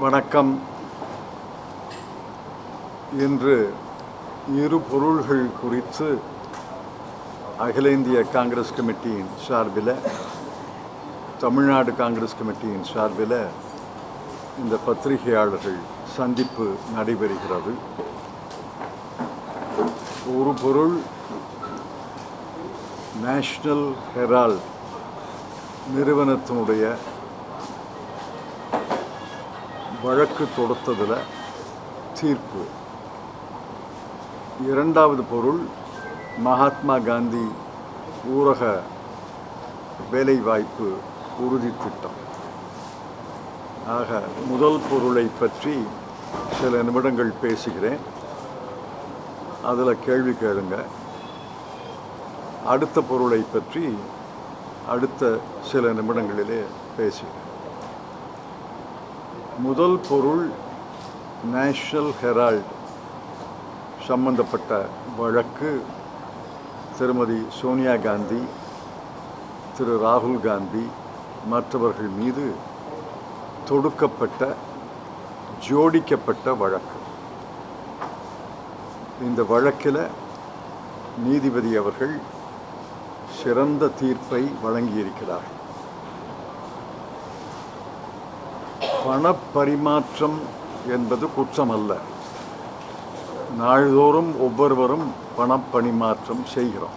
வணக்கம். இன்று இரு பொருள்கள் குறித்து அகில இந்திய காங்கிரஸ் கமிட்டியின் சார்பில், தமிழ்நாடு காங்கிரஸ் கமிட்டியின் சார்பில் இந்த பத்திரிகையாளர்கள் சந்திப்பு நடைபெறுகிறது. ஒரு பொருள் நேஷனல் ஹெரால்ட் நிறுவனத்தினுடைய வழக்கு தொடுத்ததில் தீர்ப்பு. இரண்டாவது பொருள் மகாத்மா காந்தி ஊரக வேலைவாய்ப்பு உறுதி திட்டம். ஆக முதல் பொருளை பற்றி சில நிமிடங்கள் பேசுகிறேன். அதில் கேள்வி கேளுங்க. அடுத்த பொருளை பற்றி அடுத்த சில நிமிடங்களிலே பேசுகிறேன். முதல் பொருள் நேஷனல் ஹெரால்ட் சம்பந்தப்பட்ட வழக்கு திருமதி சோனியா காந்தி, திரு ராகுல் காந்தி மற்றவர்கள் மீது தொடுக்கப்பட்ட ஜோடிக்கப்பட்ட வழக்கு. இந்த வழக்கில் நீதிபதி அவர்கள் சிறந்த தீர்ப்பை வழங்கியிருக்கிறார். பணப்பரிமாற்றம் என்பது குற்றம் அல்ல. நாள்தோறும் ஒவ்வொருவரும் பணப்பரிமாற்றம் செய்கிறோம்.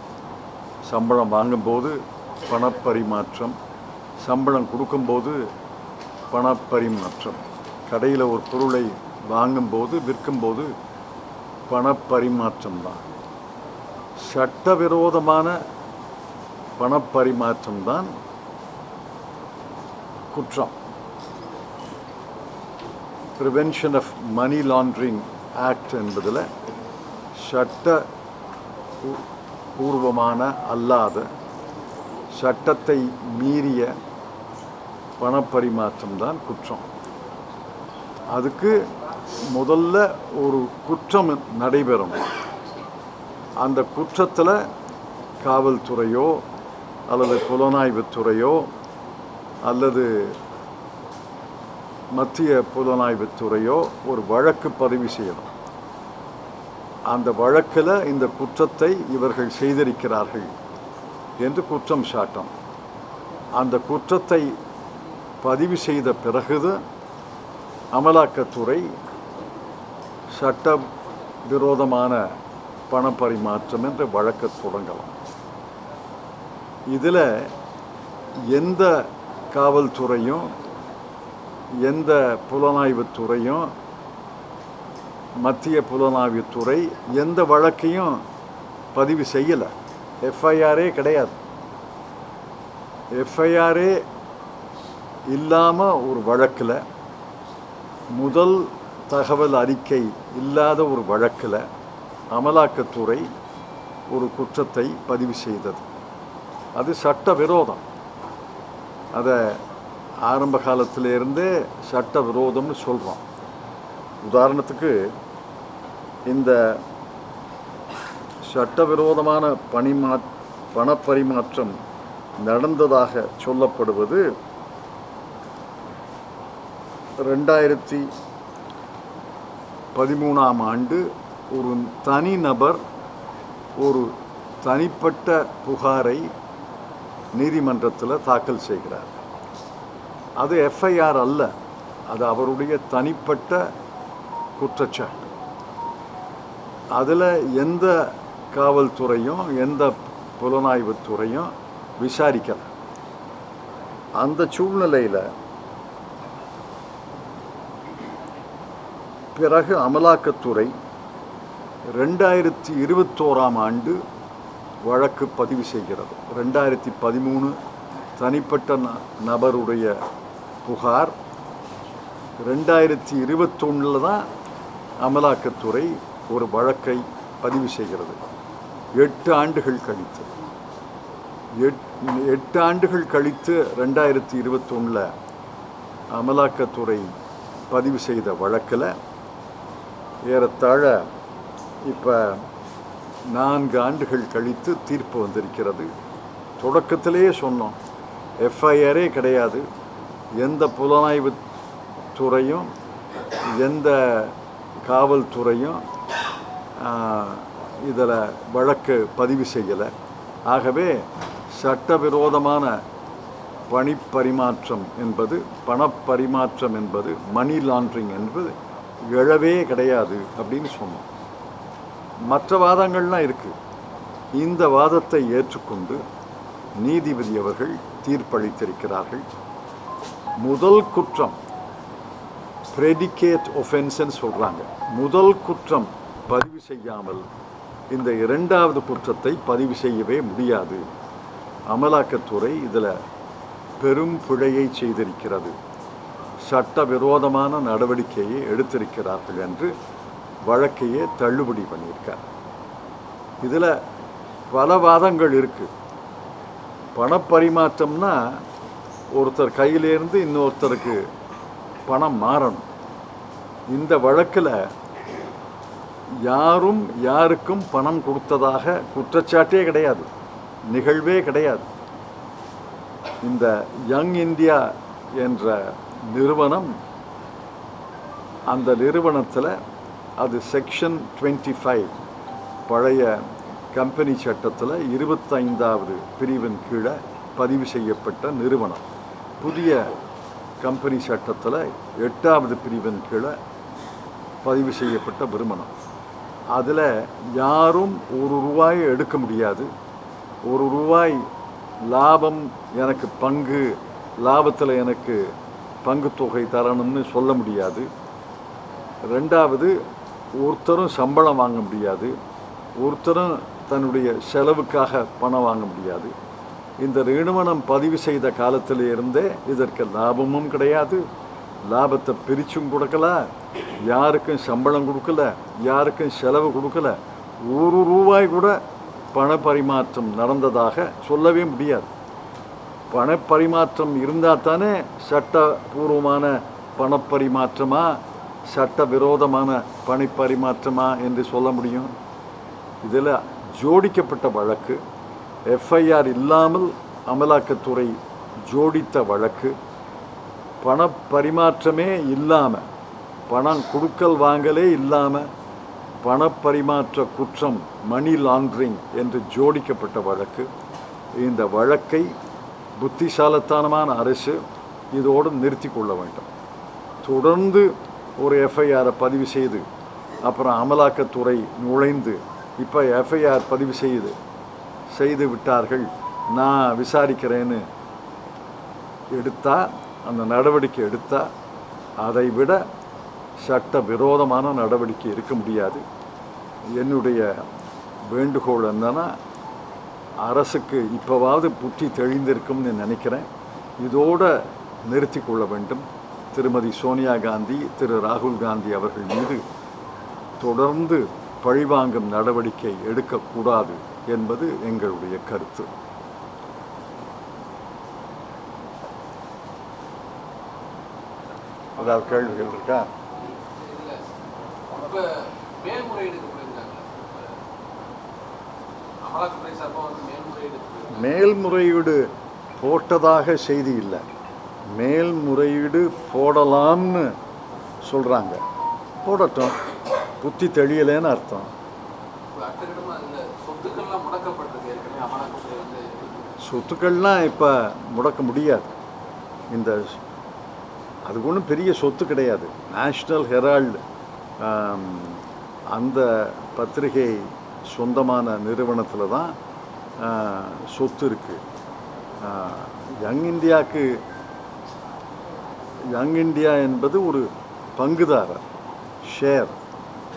சம்பளம் வாங்கும்போது பணப்பரிமாற்றம், சம்பளம் கொடுக்கும்போது பணப்பரிமாற்றம், கடையில் ஒரு பொருளை வாங்கும்போது விற்கும்போது பணப்பரிமாற்றம் தான். சட்டவிரோதமான பணப்பரிமாற்றம் தான் குற்றம். Prevention of money laundering act என்பதில் சட்ட பூர்வமான அல்லாத சட்டத்தை மீறிய பணப்பரிமாற்றம் தான் குற்றம். அதுக்கு முதல்ல ஒரு குற்றம் நடைபெறும். அந்த குற்றத்தில் காவல்துறையோ அல்லது புலனாய்வுத்துறையோ அல்லது மத்திய புலனாய்வுத்துறையோ ஒரு வழக்கு பதிவு செய்யணும். அந்த வழக்கில் இந்த குற்றத்தை இவர்கள் செய்திருக்கிறார்கள் என்று குற்றம் சாட்டும். அந்த குற்றத்தை பதிவு செய்த பிறகு அமலாக்கத்துறை சட்ட விரோதமான பணப்பரிமாற்றம் என்ற வழக்கு தொடங்கலாம். இதில் எந்த காவல்துறையும் எந்த புலனாய்வுத்துறையும் மத்திய புலனாய்வுத்துறை எந்த வழக்கையும் பதிவு செய்யலை. எஃப்ஐஆரே கிடையாது. எஃப்ஐஆரே இல்லாமல் ஒரு வழக்கில், முதல் தகவல் அறிக்கை இல்லாத ஒரு வழக்கில் அமலாக்கத்துறை ஒரு குற்றத்தை பதிவு செய்தது. அது சட்ட விரோதம். அதை ஆரம்ப காலத்திலேருந்தே சட்ட விரோதம்னு சொல்கிறோம். உதாரணத்துக்கு, இந்த சட்டவிரோதமான பணப்பரிமாற்றம் நடந்ததாக சொல்லப்படுவது 2013ஆம் ஆண்டு ஒரு தனிநபர் ஒரு தனிப்பட்ட புகாரை நீதிமன்றத்தில் தாக்கல் செய்கிறார். அது எஃப்ஐஆர் அல்ல, அது அவருடைய தனிப்பட்ட குற்றச்சாட்டு. அதில் எந்த காவல்துறையும் எந்த புலனாய்வுத்துறையும் விசாரிக்கலை. அந்த சூழ்நிலையில் பிறகு அமலாக்கத்துறை 2021ஆம் ஆண்டு வழக்கு பதிவு செய்கிறது. 2013 தனிப்பட்ட நபருடைய புகார். 2021 தான் அமலாக்கத்துறை ஒரு வழக்கை பதிவு செய்கிறது. 8 ஆண்டுகள் கழித்து 8 ஆண்டுகள் கழித்து 2021 அமலாக்கத்துறை பதிவு செய்த வழக்கில் ஏறத்தாழ இப்போ 4 ஆண்டுகள் கழித்து தீர்ப்பு வந்திருக்கிறது. தொடக்கத்திலேயே சொன்னோம், எஃப்ஐஆரே கிடையாது. எந்த புலனாய்வு துறையும் எந்த காவல்துறையும் இதில் வழக்கு பதிவு செய்யலை. ஆகவே சட்டவிரோதமான பணிப்பரிமாற்றம் என்பது, பணப்பரிமாற்றம் என்பது, மணி லாண்ட்ரிங் என்பது எழவே கிடையாது அப்படின்னு சொன்னோம். மற்ற வாதங்கள்லாம் இருக்குது. இந்த வாதத்தை ஏற்றுக்கொண்டு நீதிபதி அவர்கள் தீர்ப்பளித்திருக்கிறார்கள். முதல் குற்றம் ப்ரெடிகேட் ஒஃபென்ஸ்ன்னு சொல்கிறாங்க. முதல் குற்றம் பதிவு செய்யாமல் இந்த இரண்டாவது குற்றத்தை பதிவு செய்யவே முடியாது. அமலாக்கத்துறை இதில் பெரும் பிழையை செய்திருக்கிறது, சட்டவிரோதமான நடவடிக்கையை எடுத்திருக்கிறார்கள் என்று வழக்கையே தள்ளுபடி பண்ணியிருக்கார். இதில் பல வாதங்கள் இருக்குது. பணப்பரிமாற்றம்னா ஒருத்தர் கையிலேருந்து இன்னொருத்தருக்கு பணம் மாறணும். இந்த வழக்கில் யாரும் யாருக்கும் பணம் கொடுத்ததாக குற்றச்சாட்டே கிடையாது, நிகழ்வே கிடையாது. இந்த யங் இந்தியா என்ற நிறுவனம், அந்த நிறுவனத்தில் அது செக்ஷன் 25 பழைய கம்பெனி சட்டத்தில் 25வது பிரிவின் கீழே பதிவு செய்யப்பட்ட நிறுவனம். புதிய கம்பெனி சட்டத்தில் 8வது பிரிவின் கீழே பதிவு செய்யப்பட்ட நிறுவனம். அதில் யாரும் ₹1 எடுக்க முடியாது. ₹1 லாபம் எனக்கு பங்கு, லாபத்தில் எனக்கு பங்கு தொகை தரணும்னு சொல்ல முடியாது. ரெண்டாவது, ஒருத்தரும் சம்பளம் வாங்க முடியாது, ஒருத்தரும் தன்னுடைய செலவுக்காக பணம் வாங்க முடியாது. இந்த நிறுவனம் பதிவு செய்த காலத்திலிருந்தே இதற்கு லாபமும் கிடையாது, லாபத்தை பிரிச்சும் கொடுக்கல, யாருக்கும் சம்பளம் கொடுக்கல, யாருக்கும் செலவு கொடுக்கல, ₹1 கூட பண பரிமாற்றம் நடந்ததாக சொல்லவே முடியாது. பணப்பரிமாற்றம் இருந்தால் தானே சட்டபூர்வமான பணப்பரிமாற்றமா, சட்டவிரோதமான பணப்பரிமாற்றமா என்று சொல்ல முடியும். இதில் ஜோடிக்கப்பட்ட வழக்கு, எஃப்ஐஆர் இல்லாமல் அமலாக்கத்துறை ஜோடித்த வழக்கு, பணப்பரிமாற்றமே இல்லாமல், பணம் கொடுக்கல் வாங்கலே இல்லாமல் பணப்பரிமாற்ற குற்றம், மணி லாண்ட்ரிங் என்று ஜோடிக்கப்பட்ட வழக்கு. இந்த வழக்கை புத்திசாலித்தனமான அரசு இதோடு நிறுத்தி கொள்ள வேண்டும். தொடர்ந்து ஒரு எஃப்ஐஆரை பதிவு செய்து அப்புறம் அமலாக்கத்துறை நுழைந்து இப்போ எஃப்ஐஆர் பதிவு செய்து விட்டார்கள், நான் விசாரிக்கிறேன்னு எடுத்தால், அந்த நடவடிக்கை எடுத்தால், அதை விட சட்ட விரோதமான நடவடிக்கை இருக்க முடியாது. என்னுடைய வேண்டுகோள் என்னன்னா, அரசுக்கு இப்போவாவது புத்தி தெளிந்திருக்கும்னு நினைக்கிறேன். இதோடு நிறுத்தி கொள்ள வேண்டும். திருமதி சோனியா காந்தி, திரு ராகுல் காந்தி அவர்கள் மீது தொடர்ந்து பழிவாங்கும் நடவடிக்கை எடுக்கக்கூடாது என்பது எங்களுடைய கருத்து. அதாவது கேள்விகள் இருக்கா? மேல்முறையீடு போட்டதாக செய்தி இல்லை, மேல்முறையீடு போடலாம்னு சொல்கிறாங்க. போடட்டும், புத்தி தெளியலேன்னு அர்த்தம். சொத்துக்கள்லாம் இப்போ முடக்க முடியாது. இந்த அதுக்கு ஒன்றும் பெரிய சொத்து கிடையாது. நேஷ்னல் ஹெரால்டு அந்த பத்திரிகை சொந்தமான நிறுவனத்தில் தான் சொத்து இருக்குது. யங் இந்தியா என்பது ஒரு பங்குதாரர், ஷேர்.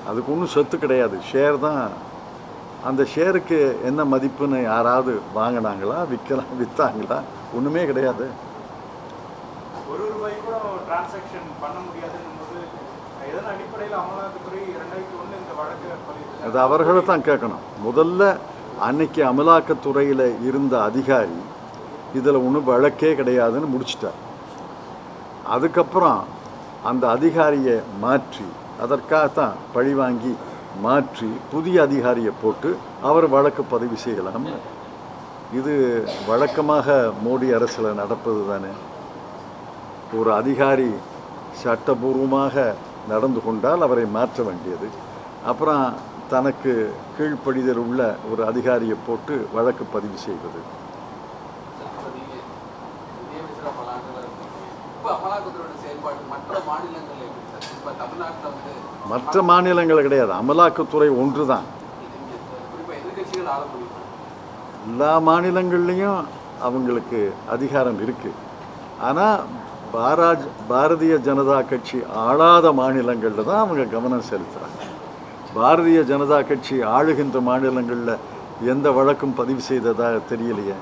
அதுக்கு ஒன்றும் சொத்து கிடையாது, ஷேர் தான். அந்த ஷேருக்கு என்ன மதிப்புன்னு யாராவது வாங்கினாங்களா, விற்றாங்களா? ஒன்றுமே கிடையாது. ₹1 கூட டிரான்சாக்ஷன் பண்ண முடியாதுன்னு போது எதன் அடிப்படையில் அமலாக்கத்துறை 2001 இந்த வழக்கு அது அவர்களை தான் கேட்கணும். முதல்ல அன்னைக்கு அமலாக்கத்துறையில் இருந்த அதிகாரி இதில் ஒன்றும் வழக்கே கிடையாதுன்னு முடிச்சிட்டார். அதுக்கப்புறம் அந்த அதிகாரியை மாற்றி, அதற்காகத்தான் பழிவாங்கி மாற்றி புதிய அதிகாரியை போட்டு அவர் வழக்கு பதிவு செய்யலாம். இது வழக்கமாக மோடி அரசில் நடப்பது தானே. ஒரு அதிகாரி சட்டபூர்வமாக நடந்து கொண்டால் அவரை மாற்ற வேண்டியது. அப்புறம் தனக்கு கீழ்ப்படிதல் உள்ள ஒரு அதிகாரியை போட்டு வழக்கு பதிவு செய்வது. மற்ற மாநிலங்கள் கிடையாது, அமலாக்கத்துறை ஒன்று தான். எல்லா மாநிலங்கள்லேயும் அவங்களுக்கு அதிகாரம் இருக்குது. ஆனால் பாரதிய ஜனதா கட்சி ஆளாத மாநிலங்களில் தான் அவங்க கவனம் செலுத்துகிறாங்க. பாரதிய ஜனதா கட்சி ஆளுகின்ற மாநிலங்களில் எந்த வழக்கும் பதிவு செய்ததாக தெரியலையே.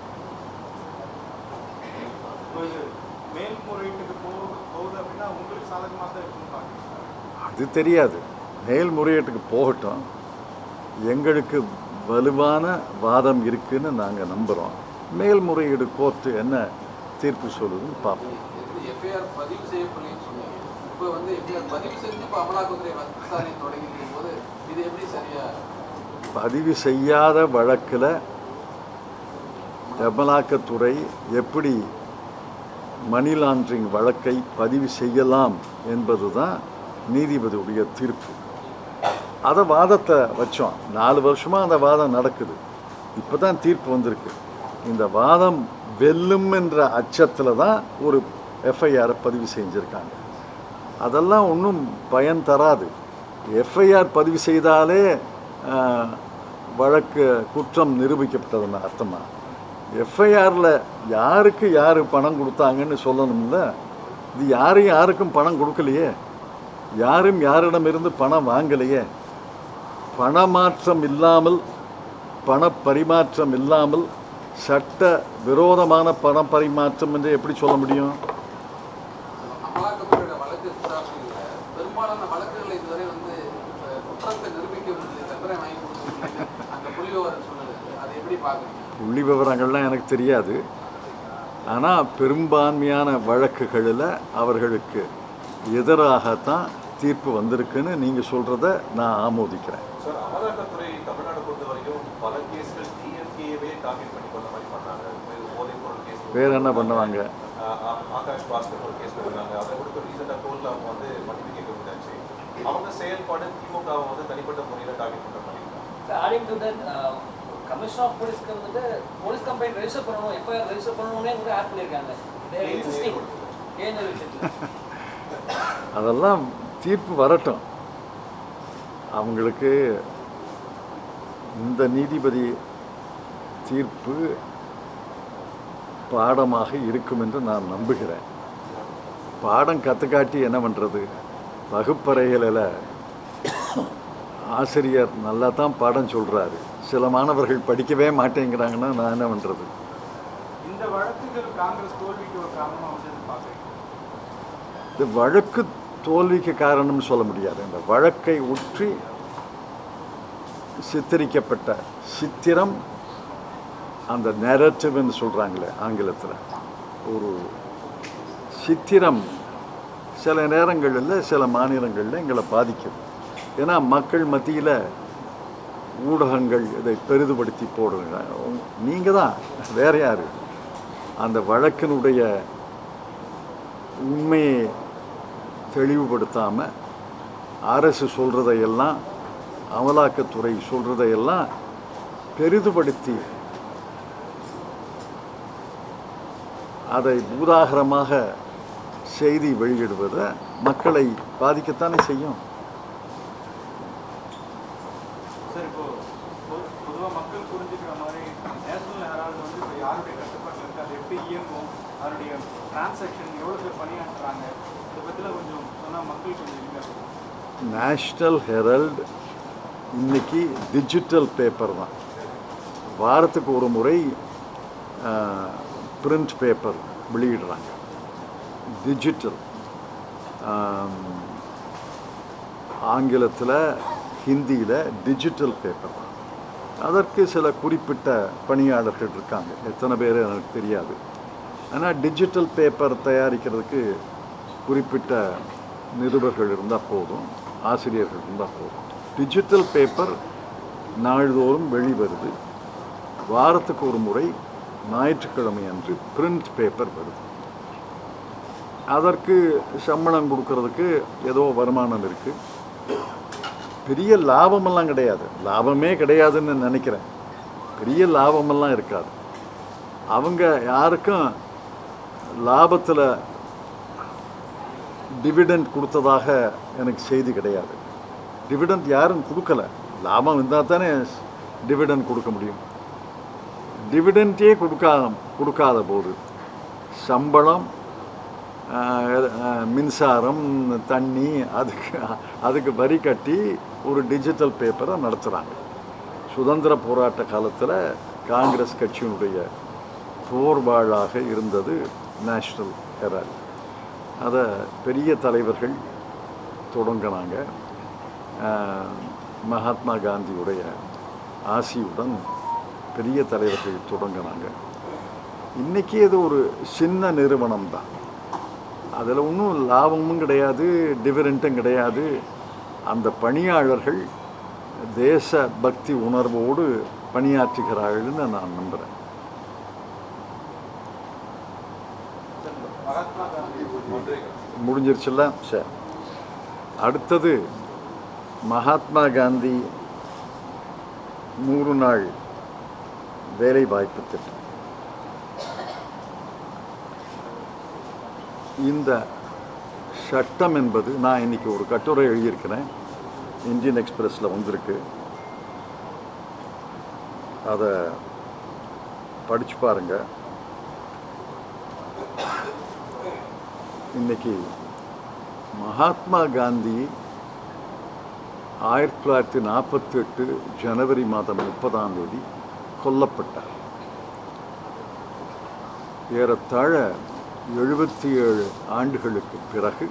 அது தெரியாது. மேல்முறையீட்டுக்கு போகட்டும், எங்களுக்கு வலுவான வாதம் இருக்குன்னு நாங்கள் நம்புகிறோம். மேல்முறையீடு கோர்ட்டு என்ன தீர்ப்பு சொல்லுதுன்னு பார்ப்போம். பதிவு செய்யாத வழக்கில் அமலாக்கத்துறை எப்படி மணி லாண்டரிங் வழக்கை பதிவு செய்யலாம் என்பது தான் நீதிபதியுடைய தீர்ப்பு. அதை வாதத்தை வச்சோம். 4 வருஷமாக அந்த வாதம் நடக்குது. இப்போ தான் தீர்ப்பு வந்திருக்கு. இந்த வாதம் வெல்லும் என்ற அச்சத்தில் தான் ஒரு எஃப்ஐஆரை பதிவு செஞ்சுருக்காங்க. அதெல்லாம் ஒன்றும் பயன் தராது. எஃப்ஐஆர் பதிவு செய்தாலே வழக்கு குற்றம் நிரூபிக்கப்பட்டதுன்னு அர்த்தமா? எஃப்ஐஆரில் யாருக்கு யார் பணம் கொடுத்தாங்கன்னு சொல்லணும்ல. இது யாருக்கும் பணம் கொடுக்கலையே, யாரும் யாரிடமிருந்து பணம் வாங்கலையே. பணமாற்றம் இல்லாமல், பண பரிமாற்றம் இல்லாமல் சட்ட விரோதமான பண பரிமாற்றம் என்று எப்படி சொல்ல முடியும்? புள்ளி விவரங்கள்லாம் எனக்கு தெரியாது. ஆனால் பெரும்பான்மையான வழக்குகளில் அவர்களுக்கு எதிராகத்தான் தீர்ப்பு வந்திருக்குன்னு நீங்கள் சொல்கிறத நான் ஆமோதிக்கிறேன். அமலாக்கத்துறை தமிழ்நாடு பொறுத்த வரைக்கும் பல கேஸ்கள் டிஎம்கேவே டார்கெட் பண்ணி கொண்ட மாதிரி பண்ணாங்க. போதைப்பொருள் கேஸ் வேறு என்ன பண்ணுவாங்க? ஆகாஷ் பாஸ்கர் ஒரு கேஸ் பண்ணாங்க. அதை கொடுத்து ரீசெண்டாக கோர்ட்டில் அவங்க வந்து மன்னிப்பு கேட்க முடியாச்சு. அவங்க செயல்பாடு திமுகவை வந்து தனிப்பட்ட முறையில் டார்கெட் பண்ணுற மாதிரி. Adding to that commissioner of போலீஸ்க்கு வந்துட்டு போலீஸ் கம்ப்ளைண்ட் ரெஜிஸ்டர் பண்ணணும், எஃப்ஐஆர் ரெஜிஸ்டர் பண்ணணும்னே கூட ஆட் பண்ணியிருக்காங்க. அதெல்லாம் தீர்ப்பு வரட்டும். அவங்களுக்கு இந்த நீதிபதி தீர்ப்பு பாடமாக இருக்கும் என்று நான் நம்புகிறேன். பாடம் கற்றுக்காட்டி என்ன பண்ணுறது? வகுப்பறைகளில் ஆசிரியர் நல்லா தான் பாடம் சொல்கிறாரு, சில மாணவர்கள் படிக்கவே மாட்டேங்கிறாங்கன்னா நான் என்ன பண்ணுறது? இந்த வழக்குகள் காங்கிரஸ் தோல்விக்கு ஒரு காரணமாக வந்து பார்க்குறேன். இந்த வழக்கு தோல்விக்கு காரணம்னு சொல்ல முடியாது. இந்த வழக்கை ஒற்றி சித்தரிக்கப்பட்ட சித்திரம், அந்த நெரட்டிவ்னு சொல்கிறாங்களே ஆங்கிலத்தில், ஒரு சித்திரம் சில நேரங்களில் சில மாநிலங்களில் எங்களை பாதிக்குது. ஏன்னா மக்கள் மத்தியில் ஊடகங்கள் இதை பெரிதுபடுத்தி போடுங்க. நீங்கள் தான், வேற யார்? அந்த வழக்கினுடைய உண்மையை தெளிவுபடுத்தாமல் அரசு சொல்கிறதையெல்லாம், அமலாக்கத்துறை சொல்கிறதையெல்லாம் பெரிதுபடுத்தி அதை பூதாகரமாக செய்தி வெளியிடுவதை மக்களை பாதிக்கத்தானே செய்யும். சார், இப்போ பொதுவாக மக்கள் புரிஞ்சுக்கிற மாதிரி நேஷனல் ஹெரால்டு வந்து இப்போ யாருடைய கட்டுப்பாட்டில் இருக்குது, அது எப்படி இயங்கும், அதனுடைய டிரான்சாக்ஷன் எவ்வளோ பேர் பணியாற்றுறாங்க, இதை பற்றிலாம் கொஞ்சம் சொன்னால் மக்கள் கொஞ்சம் எளிமையாக. நேஷ்னல் ஹெரால்டு இன்னைக்கு டிஜிட்டல் பேப்பர் தான். வாரத்துக்கு ஒரு முறை பிரிண்ட் பேப்பர் வெளியிடுறாங்க. டிஜிட்டல், ஆங்கிலத்தில் ஹிந்தியில் டிஜிட்டல் பேப்பர் தான். அதற்கு சில குறிப்பிட்ட பணியாளர்கள் இருக்காங்க, எத்தனை பேர் எனக்கு தெரியாது. ஆனால் டிஜிட்டல் பேப்பர் தயாரிக்கிறதுக்கு குறிப்பிட்ட நிருபர்கள் இருந்தால் போதும், ஆசிரியர்கள் இருந்தால் போதும். டிஜிட்டல் பேப்பர் நாள்தோறும் வெளிவருது. வாரத்துக்கு ஒரு முறை ஞாயிற்றுக்கிழமை அன்று பிரிண்ட் பேப்பர் வருது. அதற்கு சம்பளம் கொடுக்கறதுக்கு ஏதோ வருமானம் இருக்குது. பெரிய லாபமெல்லாம் கிடையாது, லாபமே கிடையாதுன்னு நினைக்கிறேன். பெரிய லாபமெல்லாம் இருக்காது. அவங்க யாருக்கும் லாபத்தில் டிவிடெண்ட் கொடுத்ததாக எனக்கு செய்தி கிடையாது. டிவிடெண்ட் யாரும் கொடுக்கல. லாபம் இருந்தால் தானே டிவிடெண்ட் கொடுக்க முடியும். டிவிடெண்ட்டே கொடுக்காத போது சம்பளம், மின்சாரம், தண்ணி, அதுக்கு வரி கட்டி ஒரு டிஜிட்டல் பேப்பரை நடத்துகிறாங்க. சுதந்திர போராட்ட காலத்தில் காங்கிரஸ் கட்சியினுடைய போர்வாளாக இருந்தது நேஷ்னல் ஹெரால்ட். அதை பெரிய தலைவர்கள் தொடங்கினாங்க. மகாத்மா காந்தியுடைய ஆசியுடன் பெரிய தலைவர்கள் தொடங்கினாங்க. இன்றைக்கி அது ஒரு சின்ன நிறுவனம் தான். அதில் ஒன்றும் லாபமும் கிடையாது, டிவிடெண்ட்டும் கிடையாது. அந்த பணியாளர்கள் தேச பக்தி உணர்வோடு பணியாற்றுகிறார்கள்னு நான் நம்புகிறேன். முடிஞ்சிருச்சுல்ல? சரி, அடுத்தது மகாத்மா காந்தி 100 நாள் வேலை வாய்ப்பு திட்டம். இந்த சட்டம் என்பது, நான் இன்னைக்கு ஒரு கட்டுரை எழுதியிருக்கிறேன், இந்தியன் எக்ஸ்பிரஸில் வந்திருக்கு. அதை படித்து பாருங்கள். இன்னைக்கு மகாத்மா காந்தி 1948 ஜனவரி மாதம் 30ஆம் தேதி கொல்லப்பட்டார். ஏறத்தாழ 77 ஆண்டுகளுக்கு பிறகு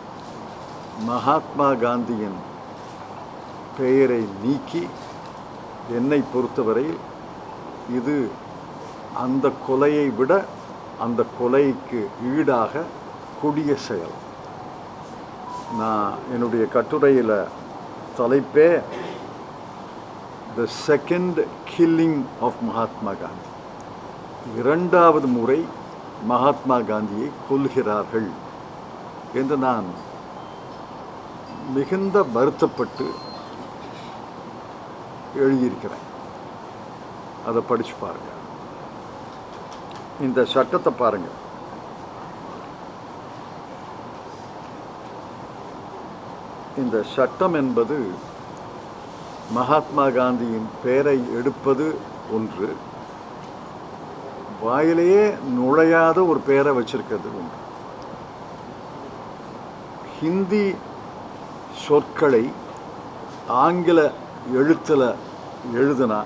மகாத்மா காந்தியின் பெயரை நீக்கி, என்னை பொறுத்தவரை இது அந்த கொலையை விட அந்த கொலைக்கு ஈடாக கொடிய செயல். நான் என்னுடைய கட்டுரையில் தலைப்பே the second killing of Mahatma Gandhi. 2வது முறை மகாத்மா காந்தியை கொல்கிறார்கள் என்று நான் மிகுந்த வருத்தப்பட்டு எழுதியிருக்கிறேன். அதை படித்து பாருங்க. இந்த சட்டத்தை பாருங்க. இந்த சட்டம் என்பது மகாத்மா காந்தியின் பெயரை எடுப்பது ஒன்று, வாயிலேயே நுழையாத ஒரு பெயரை வச்சிருக்கிறது ஒன்று. ஹிந்தி சொற்களை ஆங்கில எழுத்தில் எழுதுனா,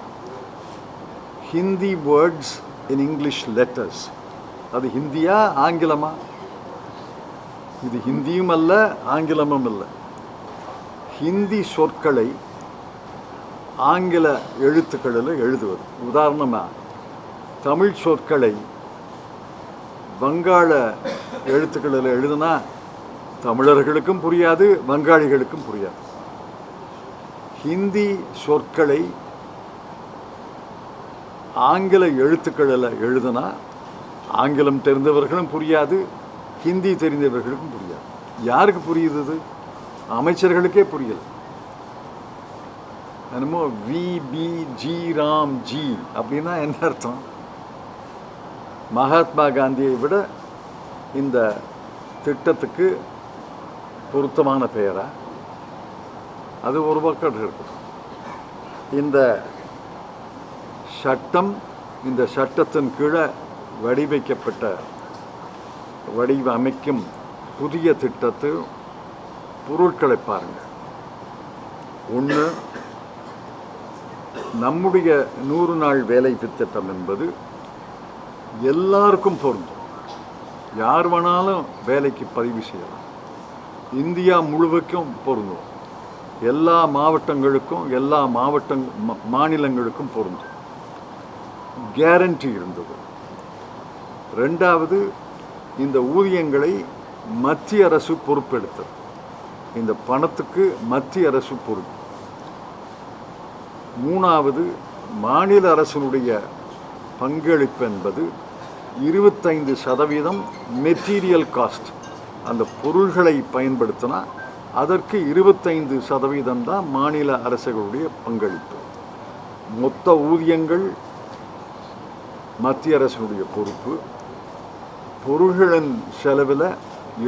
Hindi words in English letters, அது ஹிந்தியா ஆங்கிலமா? இது ஹிந்தியும் அல்ல, ஆங்கிலமும் இல்லை. ஹிந்தி சொற்களை ஆங்கில எழுத்துக்களில் எழுதுவது. உதாரணமாக, தமிழ் சொற்களை வங்காள எழுத்துக்களில் எழுதுனா தமிழர்களுக்கும் புரியாது, வங்காளிகளுக்கும் புரியாது. ஹிந்தி சொற்களை ஆங்கில எழுத்துக்களில் எழுதுனா ஆங்கிலம் தெரிந்தவர்களும் புரியாது, ஹிந்தி தெரிந்தவர்களுக்கும் புரியாது. யாருக்கு புரியுது? அமைச்சர்களுக்கே புரியல. என்னமோ VBG ராம் ஜி அப்படின்னா என்ன அர்த்தம்? மகாத்மா காந்தியை விட இந்த திட்டத்துக்கு பொருத்தமான பெயரா? அது ஒரு பக்கம் இருக்கும். இந்த சட்டம், இந்த சட்டத்தின் கீழே வடிவமைக்கும் புதிய திட்டத்து பொருட்களை பாருங்கள். ஒன்று, நம்முடைய 100 நாள் வேலை திட்டம் என்பது எல்லாருக்கும் பொருந்தும். யார் வேணாலும் வேலைக்கு பதிவு செய்யலாம். இந்தியா முழுவதுக்கும் பொருந்தும். எல்லா மாவட்டங்களுக்கும், எல்லா மாநிலங்களுக்கும் பொருந்தும். கேரண்டி இருந்தது. 2வது, இந்த ஊதியங்களை மத்திய அரசு பொறுப்பெடுத்தது. இந்த பணத்துக்கு மத்திய அரசு பொறுப்பு. 3வது, மாநில அரசினுடைய பங்களிப்பு என்பது 25% மெட்டீரியல் காஸ்ட். அந்த பொருள்களை பயன்படுத்தினா அதற்கு 25% தான் மாநில அரசுகளுடைய பங்களிப்பு. மொத்த ஊதியங்கள் மத்திய அரசினுடைய பொறுப்பு. பொருள்களின் செலவில்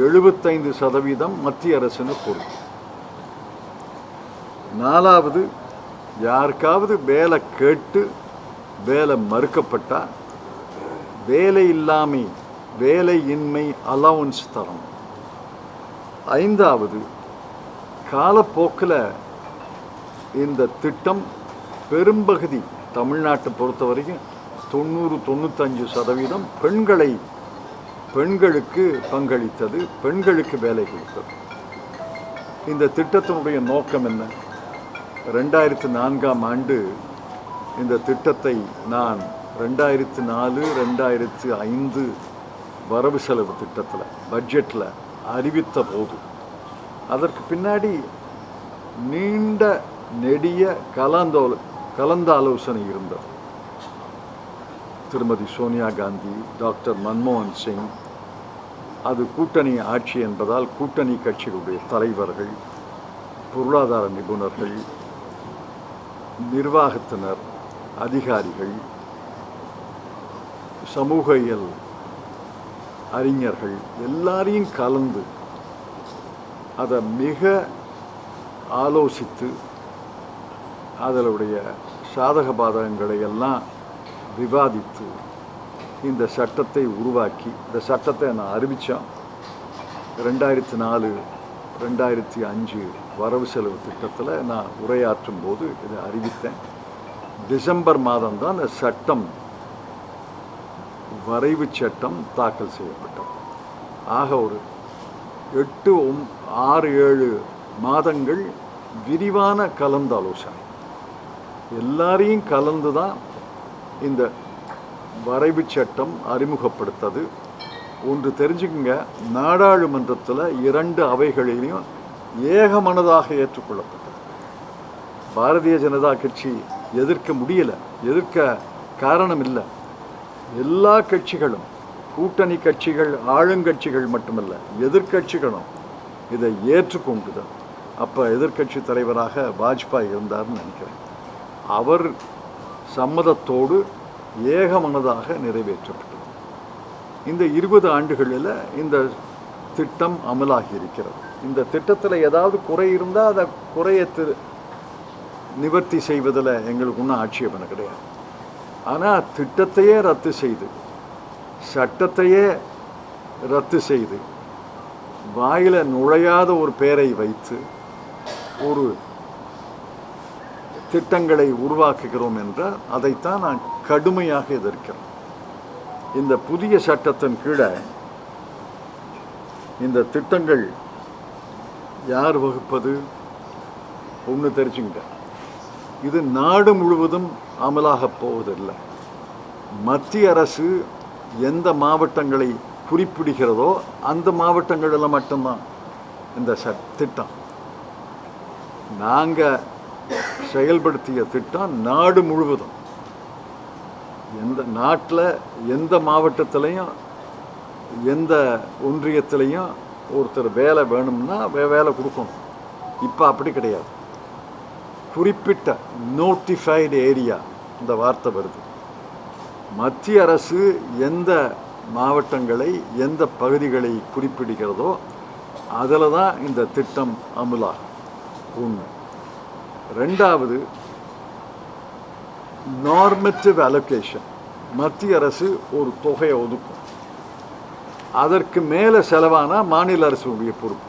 75% மத்திய அரசின் பொறுப்பு. 4வது, யாருக்காவது வேலை கேட்டு வேலை மறுக்கப்பட்டால் வேலையின்மை அலவன்ஸ் தரணும். 5வது, காலப்போக்கில் இந்த திட்டம் பெரும்பகுதி தமிழ்நாட்டை பொறுத்த வரைக்கும் 90-95% பெண்களுக்கு பங்களித்தது, பெண்களுக்கு வேலை கொடுத்தது. இந்த திட்டத்தினுடைய நோக்கம் என்ன? 2004ஆம் ஆண்டு இந்த திட்டத்தை நான் 2004-2005 வரவு செலவு திட்டத்தில் பட்ஜெட்டில் அறிவித்த போது அதற்கு பின்னாடி நீண்ட நெடிய கலந்தாலோசனை இருந்தது. திருமதி சோனியா காந்தி, டாக்டர் மன்மோகன் சிங், அது கூட்டணி ஆட்சி என்பதால் கூட்டணி கட்சிகளுடைய தலைவர்கள், பொருளாதார நிபுணர்கள், நிர்வாகத்தினர், அதிகாரிகள், சமூகவியல் அறிஞர்கள் எல்லாரையும் கலந்து அதை மிக ஆலோசித்து அதனுடைய சாதக பாதகங்களை எல்லாம் விவாதித்து இந்த சட்டத்தை உருவாக்கி, இந்த சட்டத்தை நான் அறிவித்தேன். 2004-2005 வரவு செலவு திட்டத்தில் நான் உரையாற்றும் போது இதை அறிவித்தேன். டிசம்பர் மாதம் தான் இந்த சட்டம், வரைவு சட்டம் தாக்கல் செய்யப்பட்டது. ஆக ஒரு 8-6-7 மாதங்கள் விரிவான கலந்தாலோசனை, எல்லாரையும் கலந்து தான் இந்த வரைவு சட்டம் அறிமுகப்படுத்தது. ஒன்று தெரிஞ்சுக்குங்க, நாடாளுமன்றத்தில் 2 அவைகளிலையும் ஏகமனதாக ஏற்றுக்கொள்ளப்பட்டது. பாரதிய ஜனதா கட்சி எதிர்க்க முடியலை, எதிர்க்க காரணம் இல்லை. எல்லா கட்சிகளும், கூட்டணி கட்சிகள், ஆளுங்கட்சிகள் மட்டுமல்ல, எதிர்கட்சிகளும் இதை ஏற்றுக்கொண்டுதான். அப்போ எதிர்கட்சி தலைவராக வாஜ்பாய் இருந்தார்னு நினைக்கிறேன். அவர் சம்மதத்தோடு ஏகமனதாக நிறைவேற்றப்பட்டது. இந்த 20 ஆண்டுகளில் இந்த திட்டம் அமலாகி இருக்கிறது. இந்த திட்டத்தில் ஏதாவது குறை இருந்தால் அதை குறையை நிவர்த்தி செய்வதில் எங்களுக்கு ஒன்றும் ஆட்சேபனை கிடையாது. ஆனால் திட்டத்தையே ரத்து செய்து, சட்டத்தையே ரத்து செய்து, வாயில நுழையாத ஒரு பெயரை வைத்து ஒரு திட்டங்களை உருவாக்குகிறோம் என்றால் அதைத்தான் நான் கடுமையாக எதிர்க்கிறேன். இந்த புதிய சட்டத்தின் கீழே இந்த திட்டங்கள் யார் வகுப்பது? ஒன்று தெரிஞ்சுங்க, இது நாடு முழுவதும் அமலாகப் போவதில்லை. மத்திய அரசு எந்த மாவட்டங்களை குறிப்பிடுகிறதோ அந்த மாவட்டங்களில் மட்டும்தான் இந்த திட்டம். நாங்கள் செயல்படுத்திய திட்டம் நாடு முழுவதும். எந்த நாட்டில் எந்த மாவட்டத்திலையும் எந்த ஒன்றியத்திலையும் ஒருத்தர் வேலை வேணும்னா வேலை கொடுக்கணும். இப்போ அப்படி கிடையாது. குறிப்பிட்ட நோட்டிஃபைடு ஏரியா, இந்த வார்த்தை வருது. மத்திய அரசு எந்த மாவட்டங்களை, எந்த பகுதிகளை குறிப்பிடுகிறதோ அதில் தான் இந்த திட்டம் அமலாகும். ஒன்று. 2வது, நார்மேட்டிவ் அலோகேஷன். மத்திய அரசு ஒரு தொகையை ஒதுக்கும், அதற்கு மேலே செலவானா மாநில அரசுடைய பொறுப்பு.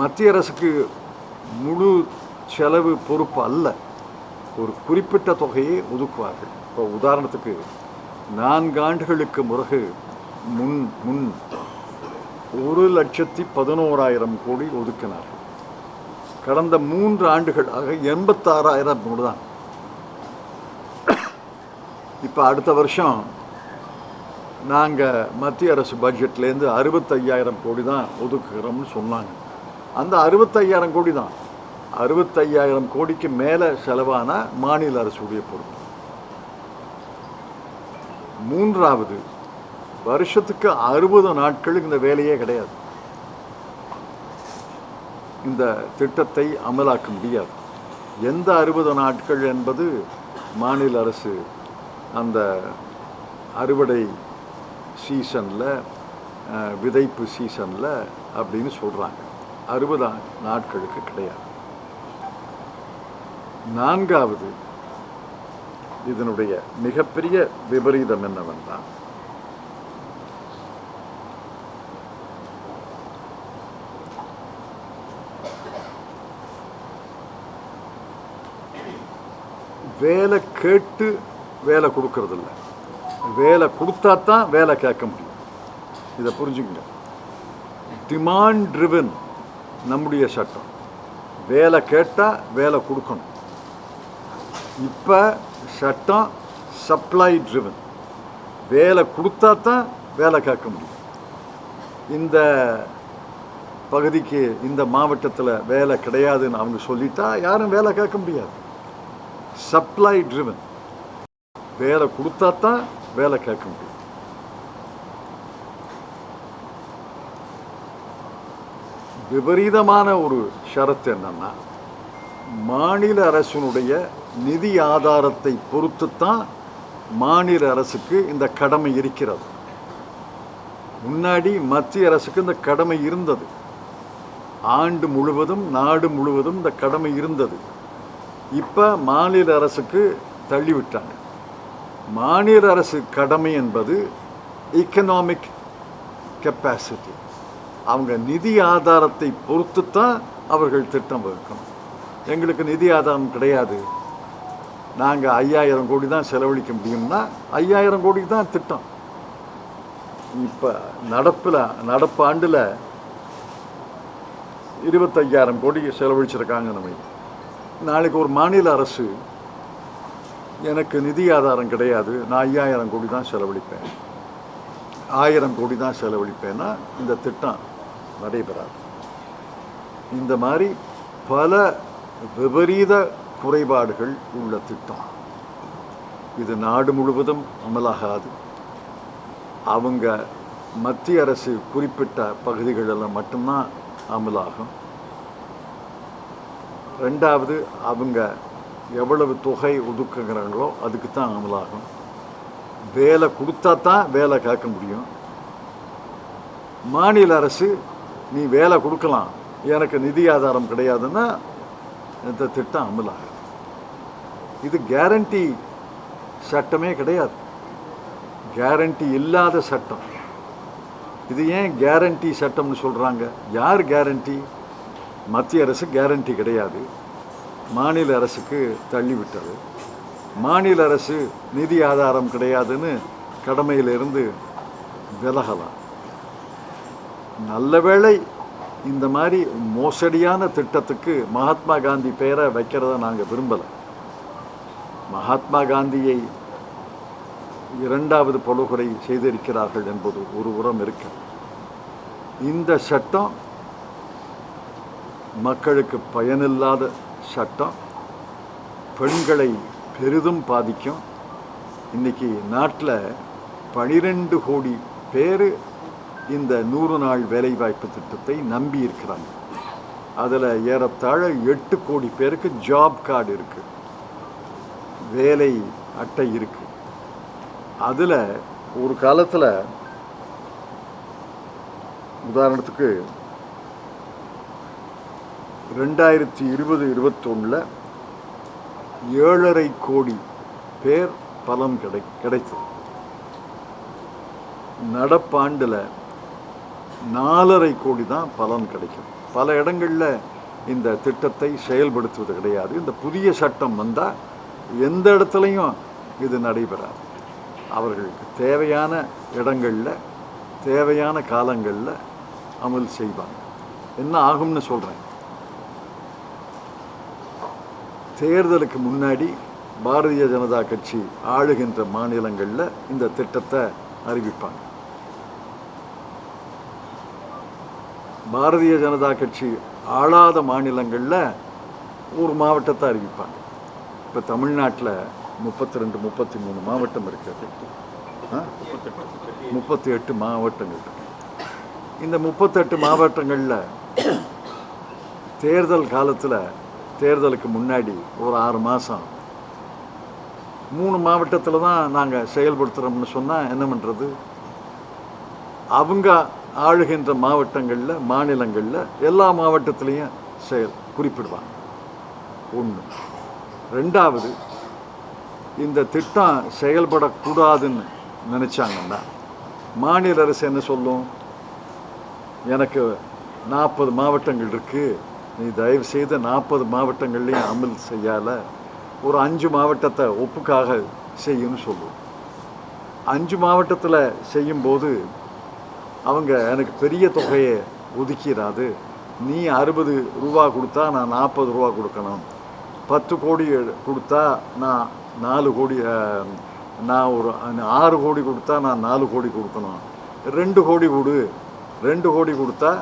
மத்திய அரசுக்கு முழு செலவு பொறுப்பு அல்ல, ஒரு குறிப்பிட்ட தொகையை ஒதுக்குவார்கள். இப்போ உதாரணத்துக்கு 4 ஆண்டுகளுக்கு முன் 1,11,000 கோடி ஒதுக்கினார்கள். கடந்த 3 ஆண்டுகளாக 86,000 கோடி தான். இப்போ அடுத்த வருஷம் நாங்கள் மத்திய அரசு பட்ஜெட்லேருந்து 65,000 கோடி தான் ஒதுக்குகிறோம்னு சொன்னாங்க. அந்த 65,000 கோடி தான். 65,000 கோடிக்கு மேலே செலவான மாநில அரசுடைய பொறுப்பு. 3வது, வருஷத்துக்கு 60 நாட்கள் இந்த வேலையே கிடையாது. இந்த திட்டத்தை அமலாக்க முடியாது. எந்த 60 நாட்கள் என்பது மாநில அரசு அந்த அறுவடை சீசனில், விதைப்பு சீசனில் அப்படின்னு சொல்கிறாங்க. 60 நாட்களுக்கு கிடையாது. நான்காவது, இதனுடைய மிகப்பெரிய விபரீதம் என்னவென்றால், வேலை கேட்டு வேலை கொடுக்கறதில்ல, வேலை கொடுத்தா தான் வேலை கேட்க முடியும். இதை புரிஞ்சுக்கங்க. டிமாண்ட் ட்ரிவன் நம்முடைய சட்டம். வேலை கேட்டால் வேலை கொடுக்கணும். இப்போ சட்டம் சப்ளை ட்ரிவன். வேலை கொடுத்தா தான் வேலை கேட்க முடியும். இந்த பகுதிக்கு, இந்த மாவட்டத்தில் வேலை கிடையாதுன்னு அவங்க சொல்லிட்டா யாரும் வேலை கேட்க முடியாது. Supply driven. வேலை கொடுத்தா தான் வேலை கேட்க முடியும். விபரீதமான ஒரு ஷரத்து என்னன்னா, மாநில அரசினுடைய நிதி ஆதாரத்தை பொறுத்துத்தான் மாநில அரசுக்கு இந்த கடமை இருக்கிறது. முன்னாடி மத்திய அரசுக்கு இந்த கடமை இருந்தது. ஆண்டு முழுவதும், நாடு முழுவதும் இந்த கடமை இருந்தது. இப்போ மாநில அரசுக்கு தள்ளிவிட்டாங்க. மாநில அரசு கடமை என்பது எக்கனாமிக் கெப்பாசிட்டி. அவங்க நிதி ஆதாரத்தை பொறுத்து தான் அவர்கள் திட்டம் வகுக்கணும். எங்களுக்கு நிதி ஆதாரம் கிடையாது, நாங்கள் 5000 கோடி தான் செலவழிக்க முடியும்னா 5000 கோடி தான் திட்டம். இப்போ நடப்பு ஆண்டில் 25,000 கோடி செலவழிச்சிருக்காங்க. நம்ம நாளைக்கு ஒரு மாநில அரசு எனக்கு நிதி ஆதாரம் கிடையாது, நான் 5000 கோடி தான் செலவழிப்பேன், 1000 கோடி தான் செலவழிப்பேன்னா இந்த திட்டம் நடைபெறாது. இந்த மாதிரி பல விபரீத குறைபாடுகள் உள்ள திட்டம். இது நாடு முழுவதும் அமலாகாது. அவங்க மத்திய அரசு குறிப்பிட்ட பகுதிகளில் மட்டும்தான் அமலாகும். ரெண்டாவது, அவங்க எவ்வளவு தொகை ஒதுக்குகிறாங்களோ அதுக்கு தான் அமலாகும். வேலை கொடுத்தா தான் வேலை கேட்க முடியும். மாநில அரசு நீ வேலை கொடுக்கலாம், எனக்கு நிதி ஆதாரம் கிடையாதுன்னா இந்த திட்டம் அமலாகும். இது கேரண்டி சட்டமே கிடையாது, கேரண்டி இல்லாத சட்டம். இது ஏன் கேரண்டி சட்டம்னு சொல்கிறாங்க? யார் கேரண்டி? மத்திய அரசு கேரண்டி கிடையாது, மாநில அரசுக்கு தள்ளிவிட்டது. மாநில அரசு நிதி ஆதாரம் கிடையாதுன்னு கடமையிலிருந்து விலகலாம். நல்ல வேளை இந்த மாதிரி மோசடியான திட்டத்துக்கு மகாத்மா காந்தி பெயரை வைக்கிறத நாங்கள் விரும்பலை. மகாத்மா காந்தியை 2வது படுகொலை செய்திருக்கிறார்கள் என்பது ஒரு புறம் இருக்கு. இந்த சட்டம் மக்களுக்கு பயனில்லாத சட்டம், பெண்களை பெரிதும் பாதிக்கும். இன்னைக்கு நாட்டில் 12 கோடி பேர் இந்த 100 நாள் வேலைவாய்ப்பு திட்டத்தை நம்பி இருக்கிறாங்க. அதில் ஏறத்தாழ 8 கோடி பேருக்கு ஜாப் கார்டு இருக்குது, வேலை அட்டை இருக்குது. அதில் ஒரு காலத்தில் உதாரணத்துக்கு 2020-21 7.5 கோடி பேர் பலன் கிடைத்தது. நடப்பாண்டில் 4.5 கோடி தான் பலன் கிடைக்கும். பல இடங்களில் இந்த திட்டத்தை செயல்படுத்துவது கிடையாது. இந்த புதிய சட்டம் வந்தால் எந்த இடத்துலையும் இது நடைபெறாது. அவர்களுக்கு தேவையான இடங்களில் தேவையான காலங்களில் அமல் செய்வாங்க. என்ன ஆகும்னு சொல்கிறேன். தேர்தலுக்கு முன்னாடி பாரதிய ஜனதா கட்சி ஆளுகின்ற மாநிலங்களில் இந்த திட்டத்தை அறிவிப்பாங்க. பாரதிய ஜனதா கட்சி ஆளாத மாநிலங்களில் ஒரு மாவட்டத்தை அறிவிப்பாங்க. இப்போ தமிழ்நாட்டில் 32-33 மாவட்டம் இருக்கிறது. 38 மாவட்டங்கள் இருக்கு. இந்த 38 மாவட்டங்களில் தேர்தல் காலத்தில், தேர்தலுக்கு முன்னாடி ஒரு 6 மாதம் 3 மாவட்டத்தில் தான் நாங்கள் செயல்படுத்துகிறோம்னு சொன்னால் என்ன பண்ணுறது? அவங்க ஆளுகின்ற மாவட்டங்களில், மாநிலங்களில் எல்லா மாவட்டத்திலையும் குறிப்பிடுவாங்க. ஒன்று. ரெண்டாவது, இந்த திட்டம் செயல்படக்கூடாதுன்னு நினச்சாங்கன்னா மாநில அரசு என்ன சொல்லும்? எனக்கு 40 மாவட்டங்கள் இருக்குது, நீ தயவு செய்து 40 மாவட்டங்கள்லையும் அமல் செய்யலை, ஒரு 5 மாவட்டத்தை ஒப்புக்காக செய்யுன்னு சொல்லுவோம். 5 மாவட்டத்தில் செய்யும்போது அவங்க எனக்கு பெரிய தொகையை ஒதுக்கிறாது, நீ 60 ரூபா கொடுத்தா நான் 40 ரூபா கொடுக்கணும், 10 கோடி கொடுத்தா நான் 4 கோடி, நான் ஒரு 6 கோடி கொடுத்தா நான் 4 கோடி கொடுக்கணும், 2 கோடி கொடு, 2 கோடி கொடுத்தா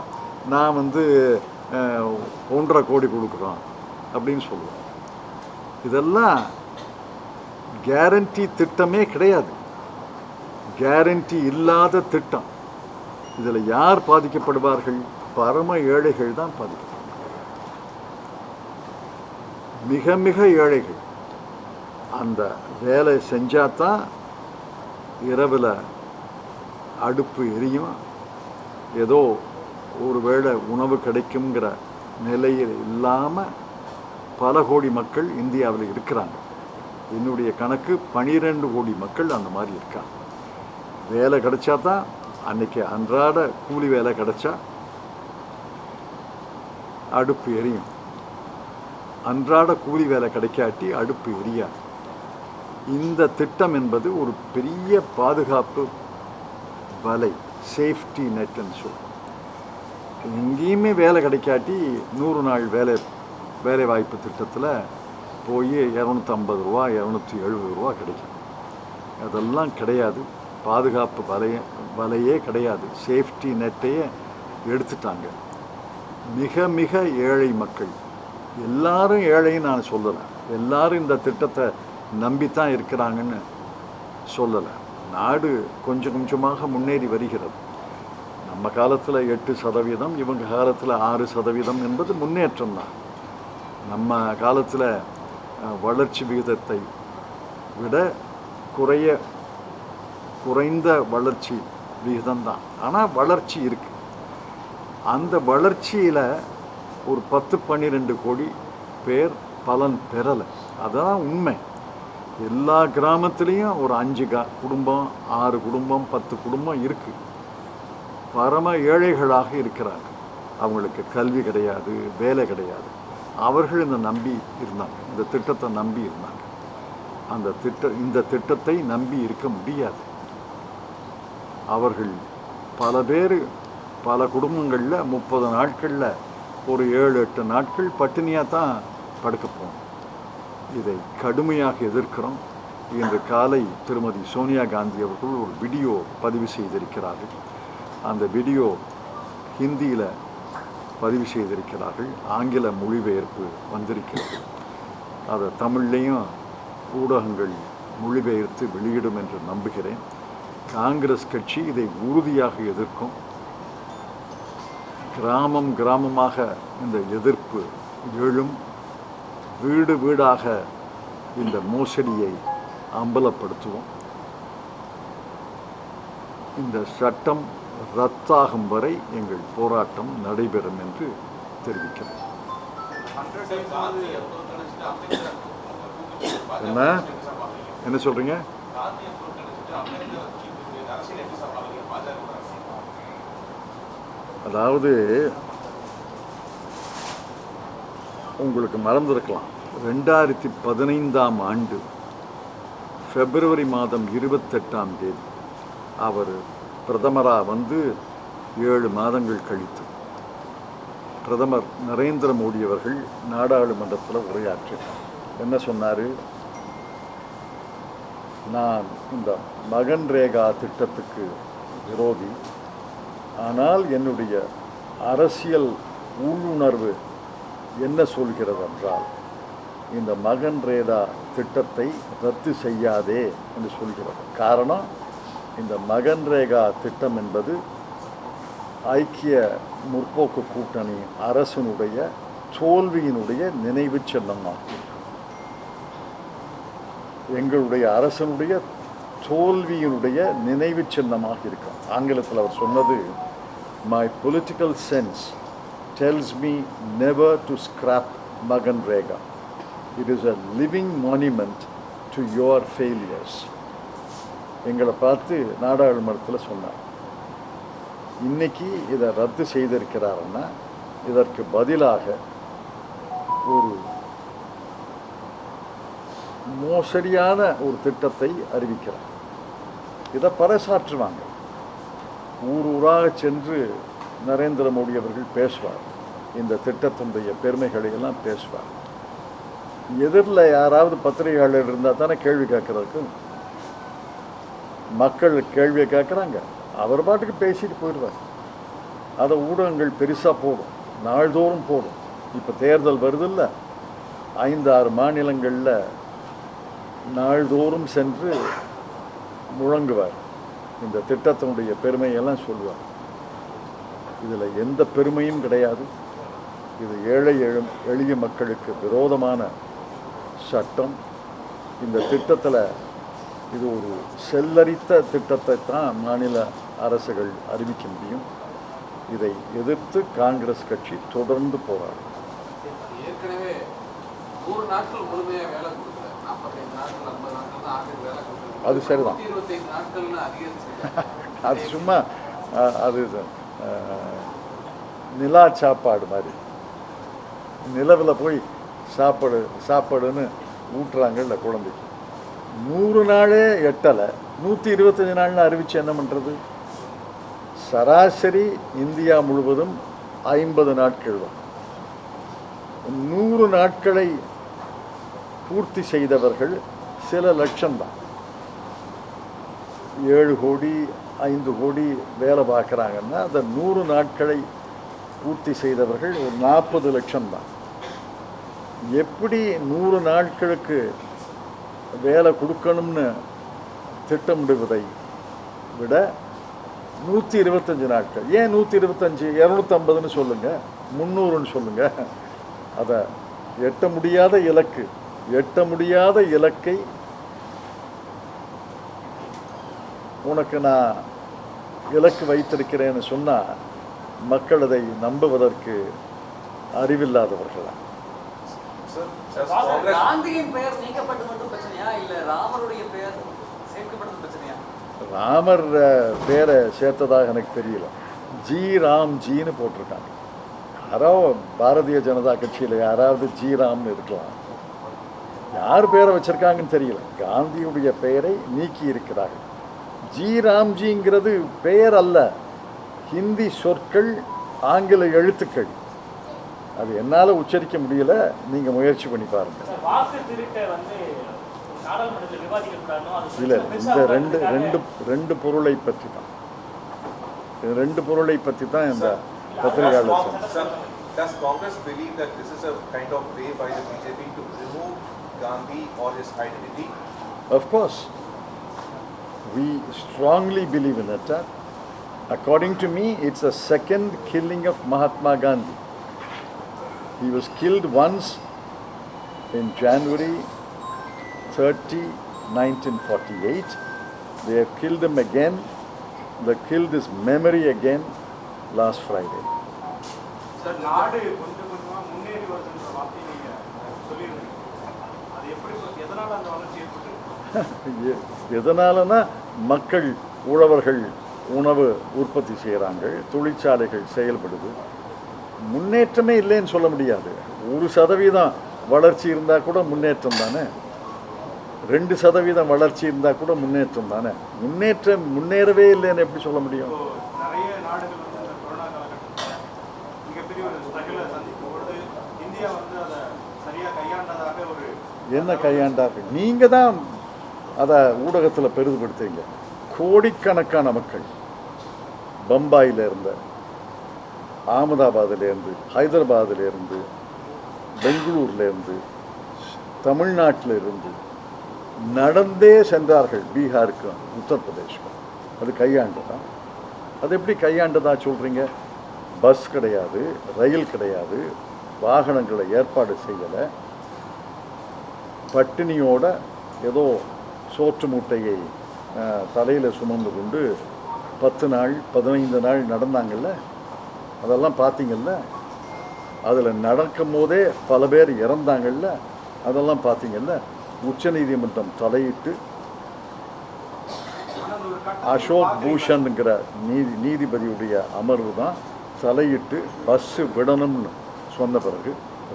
நான் 1.5 கோடி கொடுக்குறோம் அப்படின்னு சொல்லுவோம். இதெல்லாம் கேரண்டி திட்டமே கிடையாது, கேரண்டி இல்லாத திட்டம். இதில் யார் பாதிக்கப்படுவார்கள்? பரம ஏழைகள் தான் பாதிக்கப்படுவார்கள். மிக மிக ஏழைகள். அந்த வேலை செஞ்சாதான் இரவில் அடுப்பு எரியும், ஏதோ ஒரு வேளை உணவு கிடைக்குங்கிற நிலையில் இல்லாமல் பல கோடி மக்கள் இந்தியாவில் இருக்கிறாங்க. என்னுடைய கணக்கு 12 கோடி மக்கள் அந்த மாதிரி இருக்காங்க. வேலை கிடைச்சா தான், அன்னைக்கு அன்றாட கூலி வேலை கிடைச்சா அடுப்பு எரியும், அன்றாட கூலி வேலை கிடைக்காட்டி அடுப்பு எரியாது. இந்த திட்டம் என்பது ஒரு பெரிய பாதுகாப்பு வலை, சேஃப்டி நெட்னு சொல்லுவோம். எங்கேயுமே வேலை கிடைக்காட்டி 100 நாள் வேலை வாய்ப்பு திட்டத்தில் போய் 250 ரூபா 270 ரூபா கிடைக்கும். அதெல்லாம் கிடையாது. பாதுகாப்பு வலையே கிடையாது. சேஃப்டி நெட்டையே எடுத்துட்டாங்க. மிக மிக ஏழை மக்கள், எல்லாரும் ஏழைன்னு நான் சொல்லலை, எல்லாரும் இந்த திட்டத்தை நம்பித்தான் இருக்கிறாங்கன்னு சொல்லலை. நாடு கொஞ்சம் கொஞ்சமாக முன்னேறி வருகிறது. நம்ம காலத்தில் 8%, இவங்க காலத்தில் 6% என்பது முன்னேற்றம் தான். நம்ம காலத்தில் வளர்ச்சி விகிதத்தை விட குறைந்த வளர்ச்சி விகிதம்தான். ஆனால் வளர்ச்சி இருக்குது. அந்த வளர்ச்சியில் ஒரு 10-12 கோடி பேர் பலன் பெறலை. அதுதான் உண்மை. எல்லா கிராமத்துலேயும் ஒரு 5 குடும்பம், 6 குடும்பம், 10 குடும்பம் இருக்குது. பரம ஏழைகளாக இருக்கிறாங்க. அவங்களுக்கு கல்வி கிடையாது, வேலை கிடையாது. அவர்கள் நம்பி இருந்தாங்க, இந்த திட்டத்தை நம்பி இருந்தாங்க. இந்த திட்டத்தை நம்பி இருக்க முடியாது. அவர்கள் பல பேர், பல குடும்பங்களில் 30 நாட்களில் ஒரு 7-8 நாட்கள் பட்டினியாக தான் படுக்க போகணும். இதை கடுமையாக எதிர்க்கிறோம். இன்று காலை திருமதி சோனியா காந்தி அவர்கள் ஒரு வீடியோ பதிவு செய்திருக்கிறார்கள். அந்த வீடியோ ஹிந்தியில் பதிவு செய்திருக்கிறார்கள். ஆங்கில மொழிபெயர்ப்பு வந்திருக்கிறது. அதை தமிழ்லேயும் ஊடகங்கள் மொழிபெயர்த்து வெளியிடும் என்று நம்புகிறேன். காங்கிரஸ் கட்சி இதை உறுதியாக எதிர்க்கும். கிராமம் கிராமமாக இந்த எதிர்ப்பு எழும். வீடு வீடாக இந்த மோசடியை அம்பலப்படுத்துவோம். இந்த சட்டம் ரத்தாகும் வரை எங்கள் போராட்டம் நடைபெறும் என்று தெரிவிக்கிறேன். என்ன சொல்றீங்க? அதாவது உங்களுக்கு மறந்திருக்கலாம், 2015ஆம் ஆண்டு பிப்ரவரி மாதம் 28ஆம் தேதி அவர் பிரதமராக 7 மாதங்கள் கழித்து பிரதமர் நரேந்திர மோடி அவர்கள் நாடாளுமன்றத்தில் உரையாற்றினார். என்ன சொன்னார்? நான் இந்த மகன்ரேகா திட்டத்துக்கு விரோதி, ஆனால் என்னுடைய அரசியல் உள்ளுணர்வு என்ன சொல்கிறது என்றால், இந்த மகன்ரேகா திட்டத்தை ரத்து செய்யாதே என்று சொல்கிறது. காரணம், இந்த மகன்ரேகா திட்டம் என்பது ஐக்கிய முற்போக்கு கூட்டணி அரசினுடைய தோல்வியினுடைய நினைவு சின்னமாகும். எங்களுடைய அரசனுடைய தோல்வியினுடைய நினைவு சின்னமாக இருக்கும். ஆங்கிலத்தில் அவர் சொன்னது, my political sense tells me never to scrap MGNREGA. It is a living monument to your failures. எங்களை பார்த்து நாடாளுமன்றத்தில் சொன்னார். இன்னைக்கு இதை ரத்து செய்திருக்கிறாருன்னா இதற்கு பதிலாக ஒரு மோசடியான ஒரு திட்டத்தை அறிவிக்கிறார். இதை பறைசாற்றுவாங்க. ஊர் ஊராக சென்று நரேந்திர மோடி அவர்கள் பேசுவார். இந்த திட்டத்தினுடைய பெருமைகளை எல்லாம் பேசுவார். எதிரில் யாராவது பத்திரிகையாளர் இருந்தால் தானே கேள்வி கேட்கறதுக்கு. மக்கள் கேள்வியை கேட்குறாங்க, அவர் பாட்டுக்கு பேசிட்டு போயிடுவார். அதை ஊடகங்கள் பெருசாக போடும், நாள்தோறும் போடும். இப்போ தேர்தல் வருதில்ல, 5-6 மாநிலங்களில் நாள்தோறும் சென்று முழங்குவார். இந்த திட்டத்தினுடைய பெருமையெல்லாம் சொல்லுவார். இதில் எந்த பெருமையும் கிடையாது. இது ஏழை எளிய மக்களுக்கு விரோதமான சட்டம். இந்த திட்டத்தில் இது ஒரு செல்லரித்த திட்டத்தை தான் மாநில அரசுகள் அறிவிக்க முடியும். இதை எதிர்த்து காங்கிரஸ் கட்சி தொடர்ந்து போராடும். ஏற்கனவே 100 நாட்கள் முழுமையாக வேலை கொடுக்கல, 45 நாட்கள் 50 நாட்கள் தான் ஆண்டுக்கு வேலை கொடுக்குறது. அது சரிதான். 125 நாட்கள்னு அதிகரிச்சிருக்காங்க. அது சும்மா அது நிலா சாப்பாடு மாதிரி. நிலவில் போய் சாப்பாடுன்னு ஊட்டுறாங்கல்ல குழந்தைக்கு. 100 நாளே எட்டலை, 125 நாள்னு அறிவிச்சு என்ன பண்ணுறது? சராசரி இந்தியா முழுவதும் 50 நாட்கள் தான். 100 நாட்களை பூர்த்தி செய்தவர்கள் சில லட்சம்தான். 7 கோடி 5 கோடி வேலை பார்க்குறாங்கன்னா அந்த 100 நாட்களை பூர்த்தி செய்தவர்கள் ஒரு 40 லட்சம் தான். எப்படி 100 நாட்களுக்கு வேலை கொடுக்கணும்னு திட்டமிடுவதை விட 125 நாட்கள், ஏன் 125, 250ன்னு சொல்லுங்கள், 300ன்னு சொல்லுங்கள். அதை எட்ட முடியாத இலக்கை உனக்கு நான் இலக்கு வைத்திருக்கிறேன்னு சொன்னால் மக்கள் அதை நம்புவதற்கு அறிவில்லாதவர்களா? காந்தியின் பெயர் நீக்கப்பட்டது மட்டும் பிரச்சனையா, இல்ல ராமருடைய பெயர் சேர்க்கப்பட்டது பிரச்சனையா? ராமர் பேரை சேர்த்ததாக எனக்கு தெரியல. ஜி ராம்ஜின்னு போட்டிருக்காங்க. யாரோ பாரதிய ஜனதா கட்சியில் யாராவது ஜி ராம்னு இருக்கலாம். யார் பேரை வச்சிருக்காங்கன்னு தெரியல. காந்தியுடைய பெயரை நீக்கி இருக்கிறார்கள். ஜி ராம்ஜிங்கிறது பெயர் அல்ல, ஹிந்தி சொற்கள், ஆங்கில எழுத்துக்கள். அது என்னால் உச்சரிக்க முடியல, நீங்கள் முயற்சி பண்ணி பாருங்கள். இல்லை, இந்த ரெண்டு பொருளை பற்றி தான், இந்த பத்திரிகையாளர். Does Congress believe that this is a kind of way by the BJP to remove Gandhi or his identity? Of course, we strongly believe in it. According to me, it's a second killing of Mahatma Gandhi. He was killed once in January 30, 1948. They have killed him again. They killed his memory again last Friday. Sir, நாடு கொஞ்சம் கொஞ்சமாக முன்னேறி வருதுன்ற வார்த்தையை நீங்கள் சொல்லியிருந்தீங்க. அது எப்படி, எதனால் அந்த வளர்ச்சி ஏற்பட்டு? எதனாலனா மக்கள், உழவர்கள் உணவு உற்பத்தி செய்கிறாங்க, தொழிற்சாலைகள் செயல்படுது. முன்னேற்றமே இல்லைன்னு சொல்ல முடியாது. 1% வளர்ச்சி இருந்தால் கூட முன்னேற்றம் தானே. 2% வளர்ச்சி இருந்தால் கூட முன்னேற்றம் தானே. முன்னேறவே இல்லைன்னு எப்படி சொல்ல முடியும்? நிறைய நாடுகள் வந்து இந்த கொரோனா காலகட்டத்தில் மிகப்பெரிய ஒரு ஸ்ட்ரகிளை சந்திக்கும் பொழுது இந்தியா வந்து அதை சரியாக கையாண்டதாக ஒரு என்ன கையாண்டார்கள்? நீங்கள் தான் அதை ஊடகத்தில் பெரிதுபடுத்துறீங்க. கோடிக்கணக்கான மக்கள் பம்பாயிலேருந்து, அகமதாபாத்திலேருந்து, ஹைதராபாத்திலேருந்து, பெங்களூர்லேருந்து, தமிழ்நாட்டில் இருந்து நடந்தே சென்றார்கள் பீகாருக்கு, உத்தரப்பிரதேஷ்க்கு. அது கையாண்டதா? அது எப்படி கையாண்டதா சொல்கிறீங்க? பஸ் கிடையாது, ரயில் கிடையாது, வாகனங்களை ஏற்பாடு செய்யலை, பட்டினியோட ஏதோ சோற்று மூட்டையை தலையில் சுமந்து கொண்டு 10 நாள் 15 நாள் நடந்தாங்கல்ல, அதெல்லாம் பார்த்தீங்கல்ல. அதில் நடக்கும் போதே பல பேர் இறந்தாங்கல்ல, அதெல்லாம் பார்த்தீங்கல்ல. உச்சநீதிமன்றம் தலையிட்டு அசோக் பூஷன்ங்கிற நீதிபதியுடைய அமர்வு தான் தலையிட்டு பஸ்ஸு விடணும்னு சொன்ன பிறகு,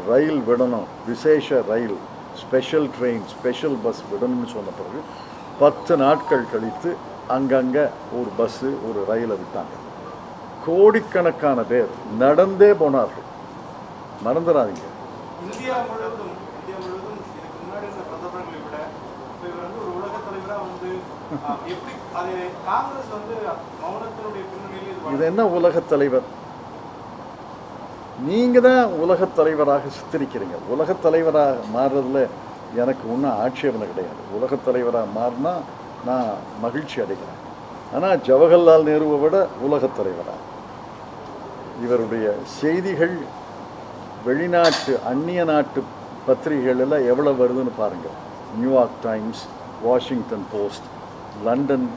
ரயில் விடணும், விசேஷ ரயில், ஸ்பெஷல் ட்ரெயின், ஸ்பெஷல் பஸ் விடணும்னு சொன்ன பிறகு 10 நாட்கள் கழித்து அங்கங்கே ஒரு பஸ்ஸு ஒரு ரயிலை விட்டாங்க. கோடிக்கணக்கான பேர் நடந்தே போனார்கள். மறந்துடாதீங்க. இந்தியா முழுவதும் இதுக்கு முன்னாடி இருந்த பிரதமர்களை விட இப்போ இவர் வந்து ஒரு உலக தலைவராக வந்து எப்படி அது காங்கிரஸ் வந்து மௌனத்தினுடைய பின்னணியில் இது என்ன உலகத் தலைவர்? நீங்கள் தான் உலகத் தலைவராக சித்தரிக்கிறீங்க. உலகத் தலைவராக மாறுறதுல எனக்கு ஒன்றும் ஆட்சேபனை கிடையாது. உலகத் தலைவராக மாறினா நான் மகிழ்ச்சி அடைகிறேன். ஆனால் ஜவஹர்லால் நேருவை விட உலகத் தலைவராக இவருடைய செய்திகள் வெளிநாட்டு அந்நிய நாட்டு பத்திரிகைகளில் எவ்வளோ வருதுன்னு பாருங்கள். New York times, Washington post, London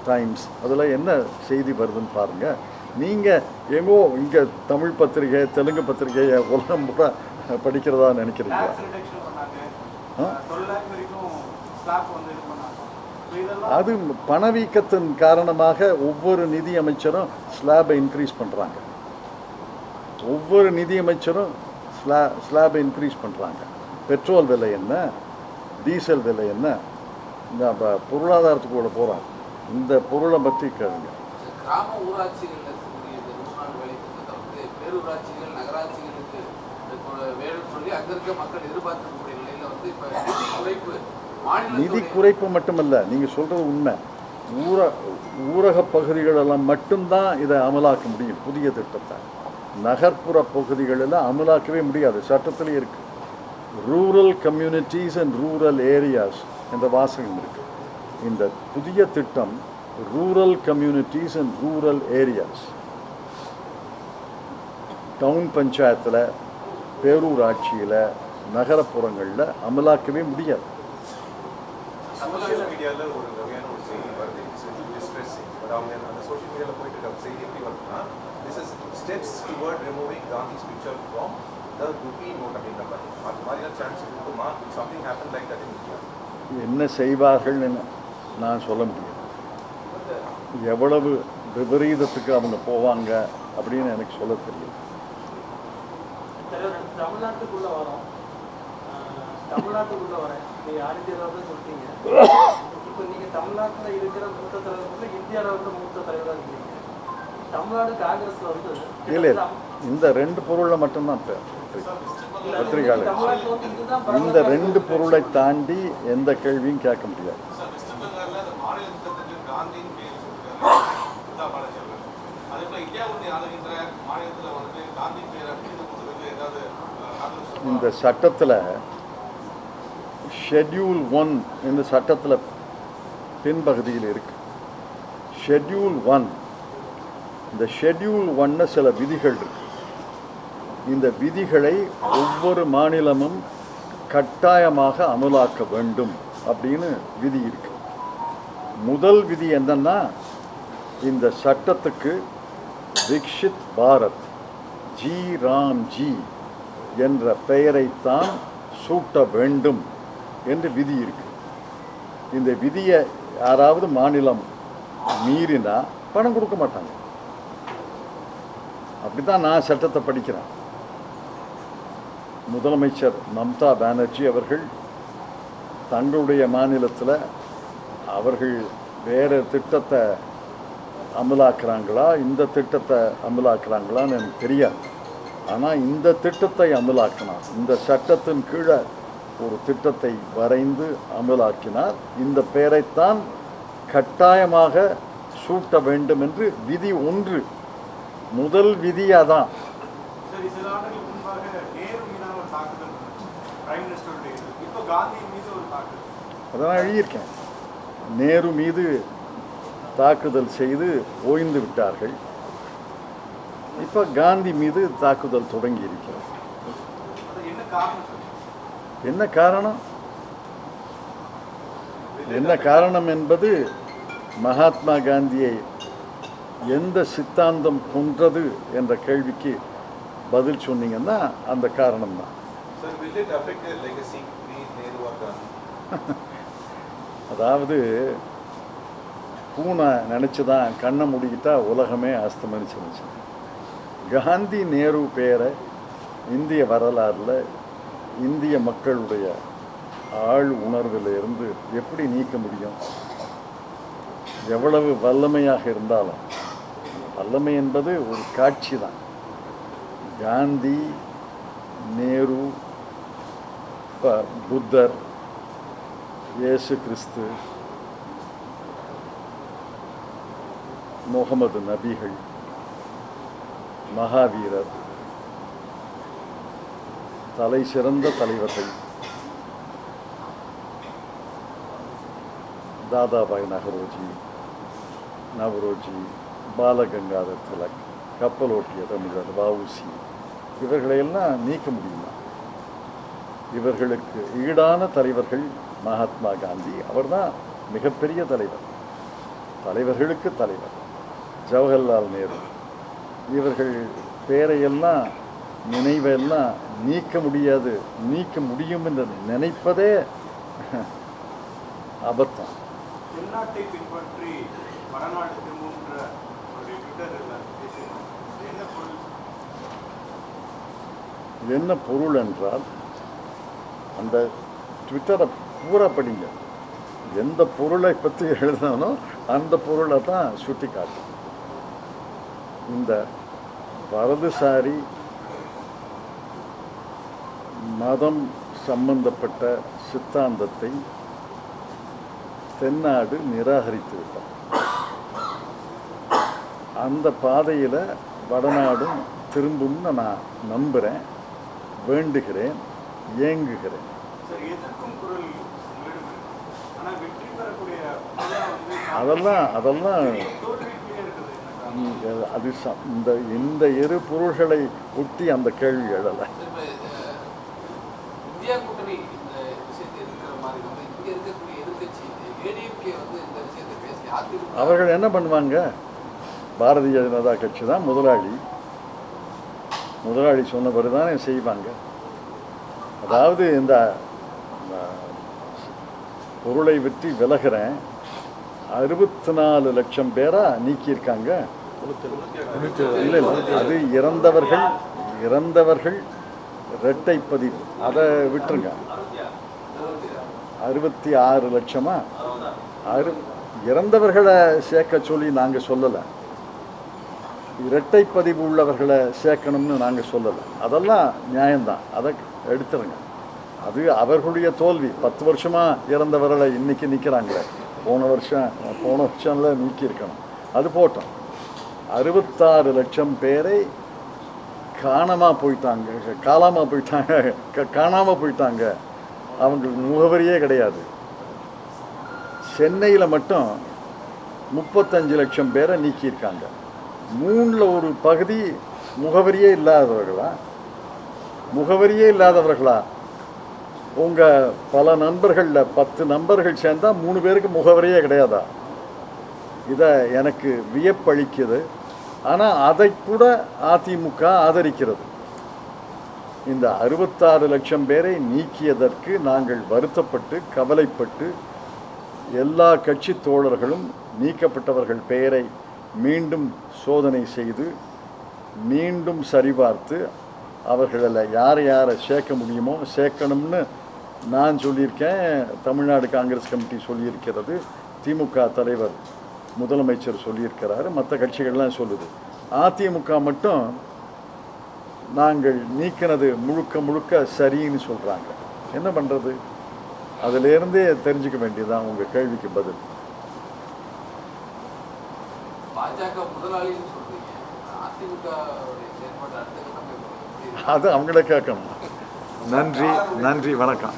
times, அதில் என்ன செய்தி வருதுன்னு பாருங்கள். நீங்கள் எங்கோ இங்கே தமிழ் பத்திரிகை, தெலுங்கு பத்திரிகையை உலகம் பூரா படிக்கிறதா நினைக்கிறீங்களா? அது பணவீக்கத்தின் காரணமாக ஒவ்வொரு நிதி அமைச்சரும் ஸ்லாபை இன்க்ரீஸ் பண்ணுறாங்க. ஒவ்வொரு நிதி அமைச்சரும் ஸ்லாபை இன்க்ரீஸ் பண்ணுறாங்க. பெட்ரோல் விலை என்ன, டீசல் விலை என்ன, இந்த பொருளாதாரத்துக்குள்ள போகிறாங்க. இந்த பொருளை பற்றி கேளுங்க. கிராம ஊராட்சிகளில் இருக்கக்கூடிய இந்த 100 நாள் வேலை திட்டத்தை வந்து பேரூராட்சிகள் நகராட்சிகளுக்கு வேணும்னு சொல்லி அங்கே இருக்க மக்கள் எதிர்பார்க்கக்கூடிய நிலையில் வந்து இப்போ நிதி குறைப்பு, நிதி குறைப்பு மட்டுமல்ல, நீங்கள் சொல்கிறது உண்மை. ஊரக பகுதிகளெல்லாம் மட்டும்தான் இதை அமலாக்க முடியும். புதிய திட்டத்தை நகர்ப்புற பகுதிகளில் அமலாக்கவே முடியாது. சட்டத்திலே இருக்குது. Rural communities and rural areas என்ற வாசகம் இருக்குது. இந்த புதிய திட்டம் rural communities and rural areas, town பஞ்சாயத்தில், பேரூராட்சியில், நகரப்புறங்களில் அமலாக்கவே முடியாது. சோஷியல் மீடியாவில் ஒரு வகையான ஒரு செய்தி வருது, டிஸ்ட்ரெஸிங். பட் அவங்க அந்த சோஷியல் மீடியாவில் போயிட்டு இருக்க செய்தி எப்படி வருதுன்னா, this is steps toward removing Gandhi's picture from the rupee note அப்படின்ற மாதிரி. அது மாதிரியான சான்ஸ் இருக்குமா? Something happen like that in India? என்ன செய்வார்கள்னு நான் சொல்ல முடியும். எவ்வளவு விபரீதத்துக்கு அவங்க போவாங்க அப்படின்னு எனக்கு சொல்ல தெரியும். தமிழ்நாட்டுக்குள்ள வரோம், தமிழ்நாட்டுக்குள்ள வரேன். நீங்கள் ஆதித்யராக சொல்லிட்டீங்க. இப்போ நீங்கள் தமிழ்நாட்டில் இருக்கிற மூத்த தலைவர் இந்தியாவில் வந்து மூத்த தலைவராக இருக்கீங்க. தமிழ்நாடு காங்கிரஸில் வந்து இல்லை, இந்த 2 பொருளை மட்டும்தான் பத்திரிகையாளர். இந்த 2 பொருளை தாண்டி எந்த கேள்வியும் கேட்க முடியாது. இந்த சட்டத்தில் ஷெட்யூல் 1 இந்த சட்டத்தில் பின்பகுதியில் இருக்கு. ஷெட்யூல் 1, இந்த ஷெட்யூல் 1 சில விதிகள் இருக்கு. இந்த விதிகளை ஒவ்வொரு மாநிலமும் கட்டாயமாக அமலாக்க வேண்டும் அப்படின்னு விதி இருக்கு. முதல் விதி என்னன்னா, இந்த சட்டத்துக்கு விக்ஷித் பாரத், ஜி ராம்ஜி என்ற பெயரைத்தான் சூட்ட வேண்டும் என்று விதி இருக்கு. இந்த விதியை யாராவது மாநிலம் மீறினா பணம் கொடுக்க மாட்டாங்க. அப்படிதான் நான் சட்டத்தை படிக்கிறேன். முதலமைச்சர் மம்தா பானர்ஜி அவர்கள் தங்களுடைய மாநிலத்தில் அவர்கள் வேறு திட்டத்தை அமலாக்குறாங்களா, இந்த திட்டத்தை அமலாக்குறாங்களான்னு எனக்கு தெரியாது. ஆனால் இந்த திட்டத்தை அமலாக்கினார். இந்த சட்டத்தின் கீழே ஒரு திட்டத்தை வரைந்து அமலாக்கினார். இந்த பெயரைத்தான் கட்டாயமாக சூட்ட வேண்டும் என்று விதி 1, முதல் விதி அதான். சரி, சில ஆண்டுகளுக்கு முன்பாக நேரு மீதான ஒரு தாக்குதல், பிரைம் மினிஸ்டருடைய, இப்போ காந்தி மீது ஒரு தாக்குதல். அதான் எழுதியிருக்கேன். நேரு மீது தாக்குதல் செய்து ஓய்ந்து விட்டார்கள். இப்போ காந்தி மீது தாக்குதல் தொடங்கி இருக்கிறது. அது என்ன காரணம் சார்? என்ன காரணம்? என்ன காரணம் என்பது மகாத்மா காந்தியை எந்த சித்தாந்தம் கொன்றது என்ற கேள்விக்கு பதில் சொன்னீங்கன்னா அந்த காரணம் தான். Sir, will it affect the legacy between Nehru or Gandhi? அதாவது பூனை நினச்சிதான் கண்ணை மூடிக்கிட்டா உலகமே அஸ்தமனிச்சிருந்துச்சு. காந்தி நேரு பேரை இந்திய வரலாறில் இந்திய மக்களுடைய ஆழ் உணர்வில் இருந்து எப்படி நீக்க முடியும்? எவ்வளவு வல்லமையாக இருந்தாலும், வல்லமை என்பது ஒரு காட்சி தான். காந்தி, நேரு, புத்தர், இயேசு கிறிஸ்து, முகமது நபிகள், மகாவீரர், தலை சிறந்த தலைவர்கள், தாதாபாய் நவரோஜி, பாலகங்காதர் திலக், கப்பலோட்டிய தமிழர் வஉசி, இவர்களையெல்லாம் நீக்க முடியுமா? இவர்களுக்கு ஈடான தலைவர்கள் மகாத்மா காந்தி. அவர்தான் மிகப்பெரிய தலைவர், தலைவர்களுக்கு தலைவர். ஜவஹர்லால் நேரு, இவர்கள் பேரையெல்லாம் நினைவெல்லாம் நீக்க முடியாது. நீக்க முடியும் என்று நினைப்பதே அபத்தம். தென்னாட்டை பின்பற்றி வடநாடு திரும்புன்ற ஒரு ட்விட்டரில் என்ன பொருள்? என்ன பொருள் என்றால், அந்த ட்விட்டரை பூரா படிங்க. எந்த பொருளை பற்றி எழுதினானோ அந்த பொருளை தான் சுட்டி காட்டும். இந்த வலதுசாரி மதம் சம்பந்தப்பட்ட சித்தாந்தத்தை தென்னாடு நிராகரித்து விட்டார். அந்த பாதையில் வடநாடும் திரும்பும்னு நான் நம்புகிறேன், வேண்டுகிறேன், ஏங்குகிறேன். சார், எதிர்க்கும் குரல் உங்களிடம் இருக்கு. ஆனால் வெற்றி பெறக்கூடிய அதெல்லாம் தோல்வியிலே இருக்குது. அது இந்த இரு பொருள்களை ஒட்டி அந்த கேள்வி எழலை. இப்ப, இந்தியா கூட்டணி இந்த விஷயத்தை இருக்கிற மாதிரி வந்து இங்க இருக்கக்கூடிய எதிர்கட்சி ஏடிஎம்கே வந்து இந்த விஷயத்தை பேசி அதிமுக அவர்கள் என்ன பண்ணுவாங்க? பாரதிய ஜனதா கட்சி தான் முதலாளி சொன்னபடி தானே செய்வாங்க. அதாவது இந்த பொருளை விட்டு விலகிறேன் 64 லட்சம் பேரா நீக்கியிருக்காங்க. இல்லை, அது இறந்தவர்கள் இரட்டை பதிவு, அதை விட்டுருங்க. 66 லட்சமா? இறந்தவர்களை சேர்க்க சொல்லி நாங்கள் சொல்லலை, இரட்டை பதிவு உள்ளவர்களை சேர்க்கணும்னு நாங்கள் சொல்லலை. அதெல்லாம் நியாயம்தான், அதை எடுத்துருங்க. அது அவர்களுடைய தோல்வி. 10 வருஷமாக இறந்தவர்களை இன்னைக்கு நிற்கிறாங்களே, போன வருஷம்ல நீக்கியிருக்கணும். அது போட்டோம். 66 லட்சம் பேரை காணாமல் போயிட்டாங்க. அவங்களுக்கு முகவரியே கிடையாது. சென்னையில் மட்டும் 35 லட்சம் பேரை நீக்கியிருக்காங்க. 3ல் ஒரு பகுதி முகவரியே இல்லாதவர்களா? உங்கள் பல நண்பர்களில் 10 நண்பர்கள் சேர்ந்தால் 3 பேருக்கு முகவரியே கிடையாதா? இதை எனக்கு வியப்பளிக்குது. ஆனால் அதை கூட அதிமுக ஆதரிக்கிறது. இந்த 66 லட்சம் பேரை நீக்கியதற்கு நாங்கள் வருத்தப்பட்டு கவலைப்பட்டு எல்லா கட்சி தோழர்களும் நீக்கப்பட்டவர்கள் பெயரை மீண்டும் சோதனை செய்து மீண்டும் சரிபார்த்து அவர்களில் யாரை சேர்க்க முடியுமோ சேர்க்கணும்னு நான் சொல்லியிருக்கேன். தமிழ்நாடு காங்கிரஸ் கமிட்டி சொல்லியிருக்கிறது, திமுக தலைவர் முதலமைச்சர் சொல்லியிருக்கிறாரு, மற்ற கட்சிகள்லாம் சொல்லுது. அதிமுக மட்டும் நாங்கள் நீக்கினது முழுக்க சரின்னு சொல்கிறாங்க. என்ன பண்ணுறது? அதிலேருந்தே தெரிஞ்சுக்க வேண்டியதுதான் உங்கள் கேள்விக்கு பதில். பாஜக முதலாளின்னு சொல்றீங்க, அதிமுக செயல்பாடு அடுத்த கட்டம் அது அவங்கள கேட்கணும். நன்றி, வணக்கம்.